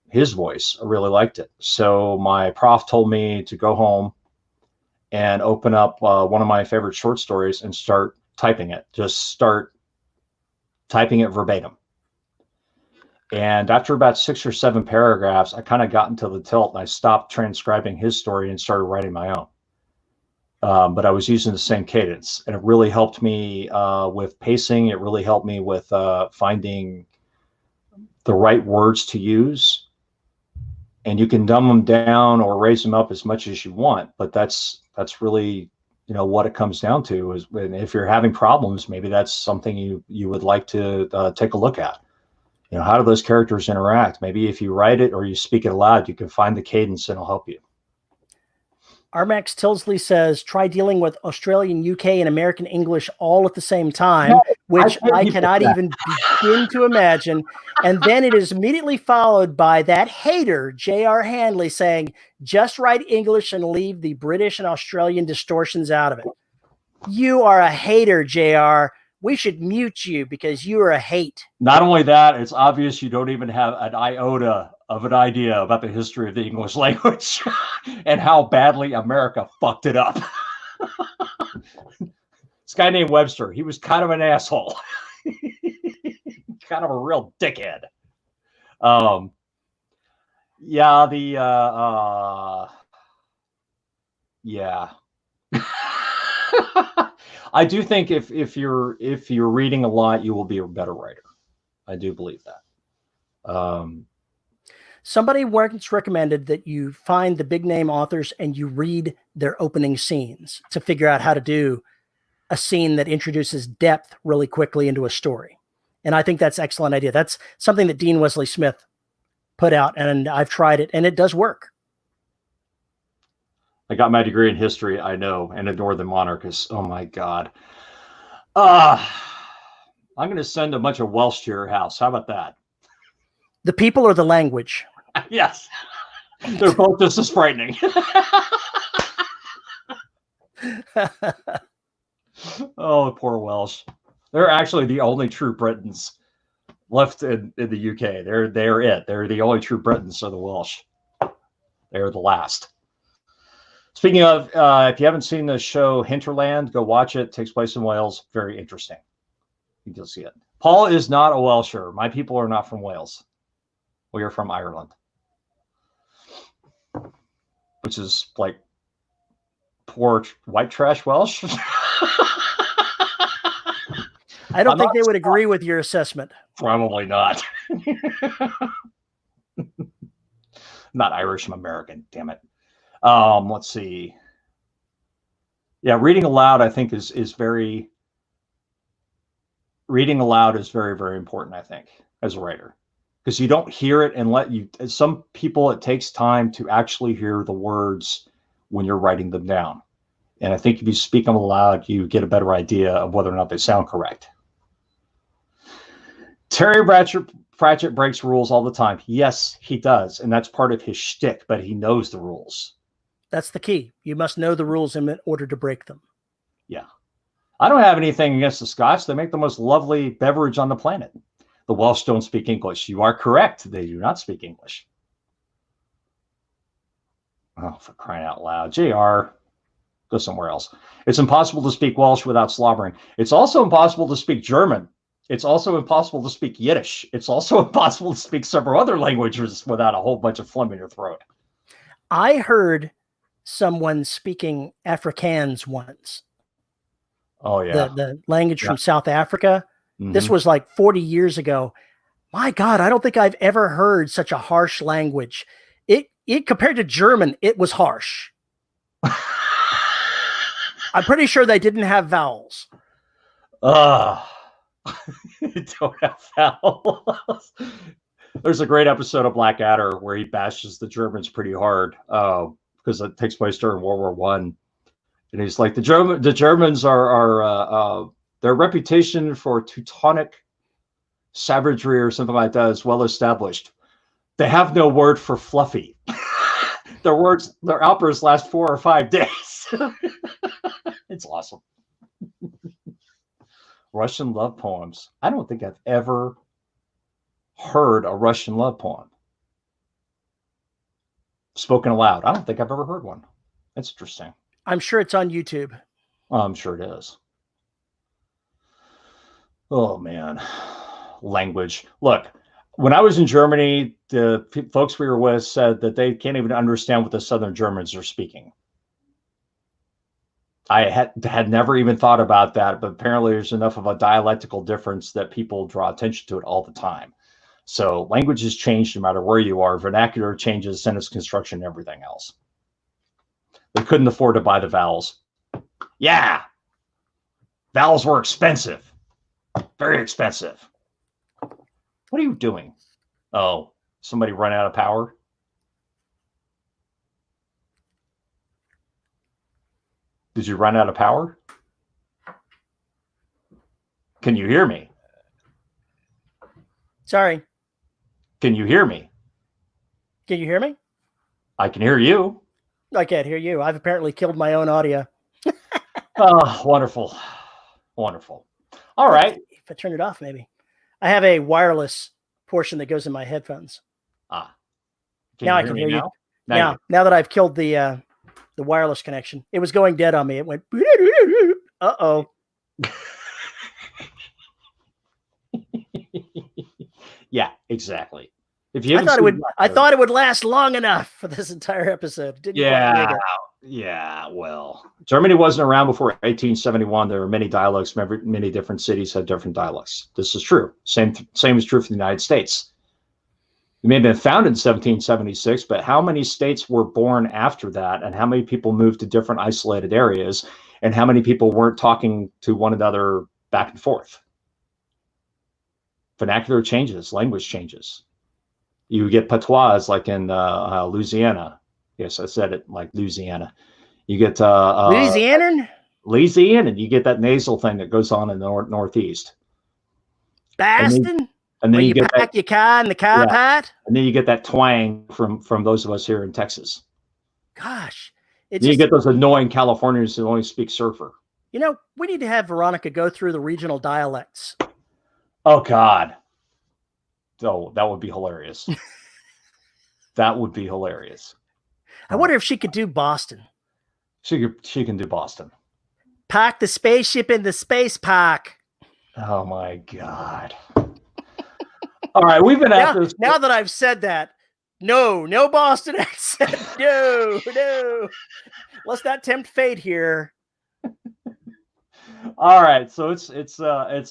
Speaker 1: his voice. I really liked it. So my prof told me to go home and open up one of my favorite short stories and start typing it. Just start typing it verbatim. And after about 6 or 7 paragraphs, I kind of got into the tilt and I stopped transcribing his story and started writing my own. But I was using the same cadence, and it really helped me with pacing. It really helped me with finding the right words to use. and you can dumb them down or raise them up as much as you want. But that's really, you know, what it comes down to is when, if you're having problems, maybe that's something you would like to take a look at. You know, how do those characters interact? Maybe if you write it or you speak it aloud, you can find the cadence and it'll help you.
Speaker 2: Armax Tilsley says, try dealing with Australian, UK, and American English all at the same time, which I cannot even begin to imagine. And then it is immediately followed by that hater, J.R. Handley, saying, just write English and leave the British and Australian distortions out of it. You are a hater, J.R. We should mute you because you are a hate.
Speaker 1: Not only that, it's obvious you don't even have an iota of an idea about the history of the English language and how badly America fucked it up. This guy named Webster, he was kind of an asshole. Kind of a real dickhead. Yeah, yeah. I do think if you're reading a lot, you will be a better writer. I do believe that.
Speaker 2: Somebody once recommended that you find the big name authors and you read their opening scenes to figure out how to do a scene that introduces depth really quickly into a story. And I think that's an excellent idea. That's something that Dean Wesley Smith put out, and I've tried it, and it does work.
Speaker 1: I got my degree in history, I know, and a Northern Monarchist. Oh my God. I'm going to send a bunch of Welsh to your house. How about that?
Speaker 2: The people or the language?
Speaker 1: Yes. They're both just as frightening. Oh, poor Welsh. They're actually the only true Britons left in the UK. They're it. They're the only true Britons are the Welsh. They're the last. Speaking of, if you haven't seen the show Hinterland, go watch it. It takes place in Wales. Very interesting. You'll see it. Paul is not a Welsher. My people are not from Wales. We are from Ireland, which is like poor white trash Welsh.
Speaker 2: I don't think they would agree with your assessment.
Speaker 1: Probably not. Not Irish, I'm American. Damn it. Let's see. Yeah, reading aloud, I think, is very very important, I think, as a writer, because you don't hear it and some people, it takes time to actually hear the words when you're writing them down. And I think if you speak them aloud, you get a better idea of whether or not they sound correct. Terry Pratchett breaks rules all the time. Yes, he does. And that's part of his shtick, but he knows the rules.
Speaker 2: That's the key. You must know the rules in order to break them.
Speaker 1: Yeah. I don't have anything against the Scots. They make the most lovely beverage on the planet. The Welsh don't speak English. You are correct. They do not speak English. Oh, for crying out loud. JR, go somewhere else. It's impossible to speak Welsh without slobbering. It's also impossible to speak German. It's also impossible to speak Yiddish. It's also impossible to speak several other languages without a whole bunch of phlegm in your throat.
Speaker 2: I heard someone speaking Afrikaans once.
Speaker 1: Oh, yeah.
Speaker 2: The language from South Africa. Mm-hmm. This was like 40 years ago. My God, I don't think I've ever heard such a harsh language. It compared to German, it was harsh. I'm pretty sure they didn't have vowels.
Speaker 1: Don't have vowels. There's a great episode of Blackadder where he bashes the Germans pretty hard because it takes place during World War One, and he's like, the Germans are their reputation for Teutonic savagery or something like that is well established. They have no word for fluffy. Their outbursts last 4 or 5 days. It's awesome. Russian love poems. I don't think I've ever heard a Russian love poem spoken aloud. I don't think I've ever heard one. That's interesting.
Speaker 2: I'm sure it's on YouTube.
Speaker 1: I'm sure it is. Oh, man. Language. Look, when I was in Germany, the folks we were with said that they can't even understand what the Southern Germans are speaking. I had never even thought about that, but apparently there's enough of a dialectical difference that people draw attention to it all the time. So language has changed no matter where you are. Vernacular changes, sentence construction, everything else. They couldn't afford to buy the vowels. Yeah. Vowels were expensive. Very expensive. What are you doing? Oh, somebody run out of power? Did you run out of power? Can you hear me?
Speaker 2: Sorry.
Speaker 1: Can you hear me?
Speaker 2: Can you hear me?
Speaker 1: I can hear you.
Speaker 2: I can't hear you. I've apparently killed my own audio.
Speaker 1: Oh, wonderful. Wonderful. All right.
Speaker 2: If I turn it off, maybe. I have a wireless portion that goes in my headphones. Now I can hear you. Now that I've killed the wireless connection, it was going dead on me. It went. Uh-oh.
Speaker 1: Yeah, exactly. If you
Speaker 2: I thought it would last long enough for this entire episode.
Speaker 1: Yeah. Well, Germany wasn't around before 1871. There were many dialects. Many different cities had different dialects. This is true. Same is true for the United States. It may have been founded in 1776, but how many states were born after that, and how many people moved to different isolated areas, and how many people weren't talking to one another back and forth? Vernacular changes, language changes. You get patois like in Louisiana. Yes, I said it like Louisiana. You get
Speaker 2: Louisianan.
Speaker 1: You get that nasal thing that goes on in the northeast.
Speaker 2: Boston.
Speaker 1: And then you get
Speaker 2: pack your car in the car pot.
Speaker 1: And then you get that twang from those of us here in Texas.
Speaker 2: Gosh,
Speaker 1: you get those annoying Californians who only speak surfer.
Speaker 2: You know, we need to have Veronica go through the regional dialects.
Speaker 1: Oh God. Oh, that would be hilarious. That would be hilarious.
Speaker 2: I wonder if she could do Boston.
Speaker 1: She can do Boston.
Speaker 2: Park the spaceship in the space park.
Speaker 1: Oh my God. All right, we've been at this.
Speaker 2: Now that I've said that, no Boston accent. No. Let's not tempt fate here.
Speaker 1: All right, so it's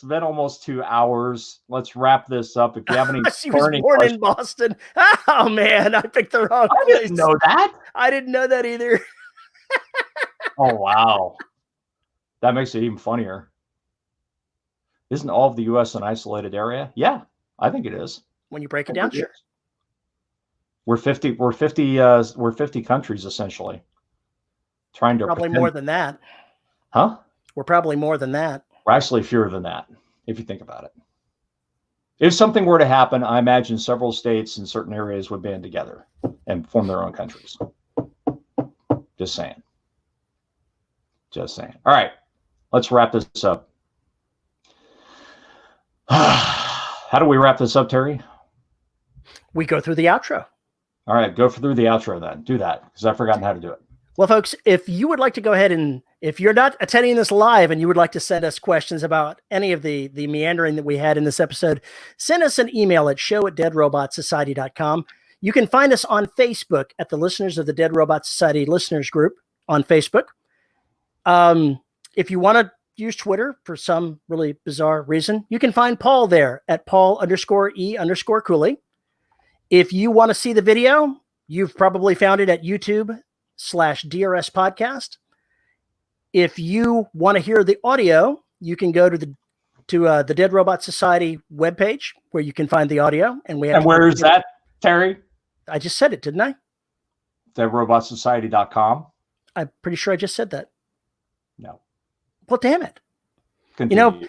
Speaker 1: been almost 2 hours. Let's wrap this up. If you have any,
Speaker 2: she was born in Boston. Oh man, I picked the wrong place.
Speaker 1: I didn't know that.
Speaker 2: I didn't know that either.
Speaker 1: Oh wow, that makes it even funnier. Isn't all of the U.S. an isolated area? Yeah, I think it is.
Speaker 2: When you break it down, sure.
Speaker 1: We're 50 countries essentially. Trying to
Speaker 2: probably more than that.
Speaker 1: Huh?
Speaker 2: We're probably more than that.
Speaker 1: We're actually fewer than that, if you think about it. If something were to happen, I imagine several states in certain areas would band together and form their own countries. Just saying. All right, let's wrap this up. How do we wrap this up, Terry?
Speaker 2: We go through the outro.
Speaker 1: All right, go through the outro then. Do that, because I've forgotten how to do it.
Speaker 2: Well, folks, if you would like to go ahead and, if you're not attending this live and you would like to send us questions about any of the meandering that we had in this episode, send us an email at show@deadrobotsociety.com. You can find us on Facebook at the Listeners of the Dead Robot Society Listeners Group on Facebook. If you want to use Twitter for some really bizarre reason, you can find Paul there at Paul_E_Cooley. If you want to see the video, you've probably found it at YouTube/DRS podcast. If you want to hear the audio, you can go to the Dead Robot Society webpage where you can find the audio. And
Speaker 1: where is that, Terry?
Speaker 2: I just said it, didn't I?
Speaker 1: DeadRobotSociety.com.
Speaker 2: I'm pretty sure I just said that.
Speaker 1: No.
Speaker 2: Well, damn it.
Speaker 1: Continue.
Speaker 2: You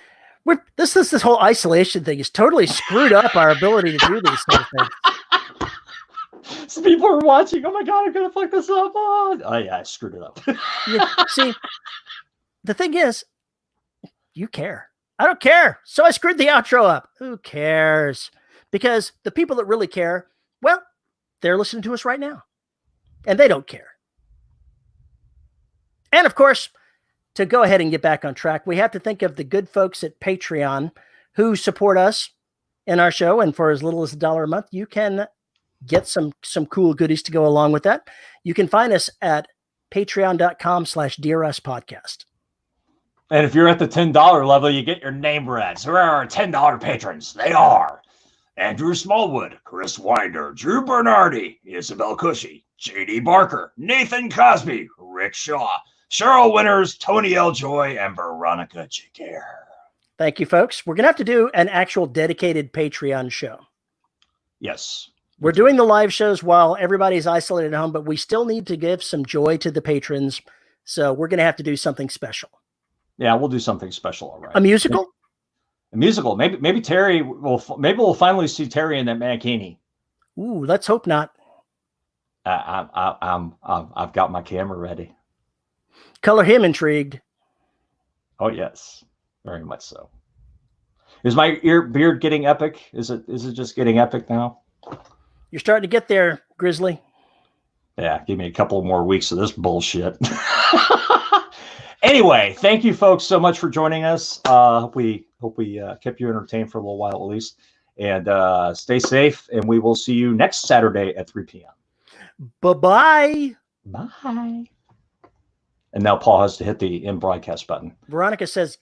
Speaker 2: know, this whole isolation thing has totally screwed up our ability to do these sort of things.
Speaker 1: Some people are watching. Oh my God, I'm going to fuck this up. Oh yeah, I screwed it up.
Speaker 2: See, the thing is, you care. I don't care. So I screwed the outro up. Who cares? Because the people that really care, well, they're listening to us right now. And they don't care. And of course, to go ahead and get back on track, we have to think of the good folks at Patreon who support us in our show. And for as little as $1 a month, you can get some cool goodies to go along with that. You can find us at patreon.com/DRS podcast.
Speaker 1: And if you're at the $10 level, you get your name read. So there are $10 patrons. They are Andrew Smallwood, Chris Winder, Drew Bernardi, Isabel Cushy, J.D. Barker, Nathan Cosby, Rick Shaw, Cheryl Winters, Tony L. Joy, and Veronica Jacare.
Speaker 2: Thank you, folks. We're going to have to do an actual dedicated Patreon show.
Speaker 1: Yes.
Speaker 2: We're doing the live shows while everybody's isolated at home, but we still need to give some joy to the patrons. So we're going to have to do something special.
Speaker 1: Yeah, we'll do something special. All right.
Speaker 2: A musical?
Speaker 1: A musical. Maybe Terry will. Maybe we'll finally see Terry in that mankini.
Speaker 2: Ooh, let's hope not.
Speaker 1: I've got my camera ready.
Speaker 2: Color him intrigued.
Speaker 1: Oh yes, very much so. Is my beard getting epic? Is it just getting epic now?
Speaker 2: You're starting to get there, Grizzly.
Speaker 1: Yeah, give me a couple more weeks of this bullshit. Anyway, thank you folks so much for joining us. Hope we kept you entertained for a little while at least. And stay safe, and we will see you next Saturday at 3 p.m.
Speaker 2: Bye-bye.
Speaker 1: Bye. And now Paul has to hit the end broadcast button.
Speaker 2: Veronica says,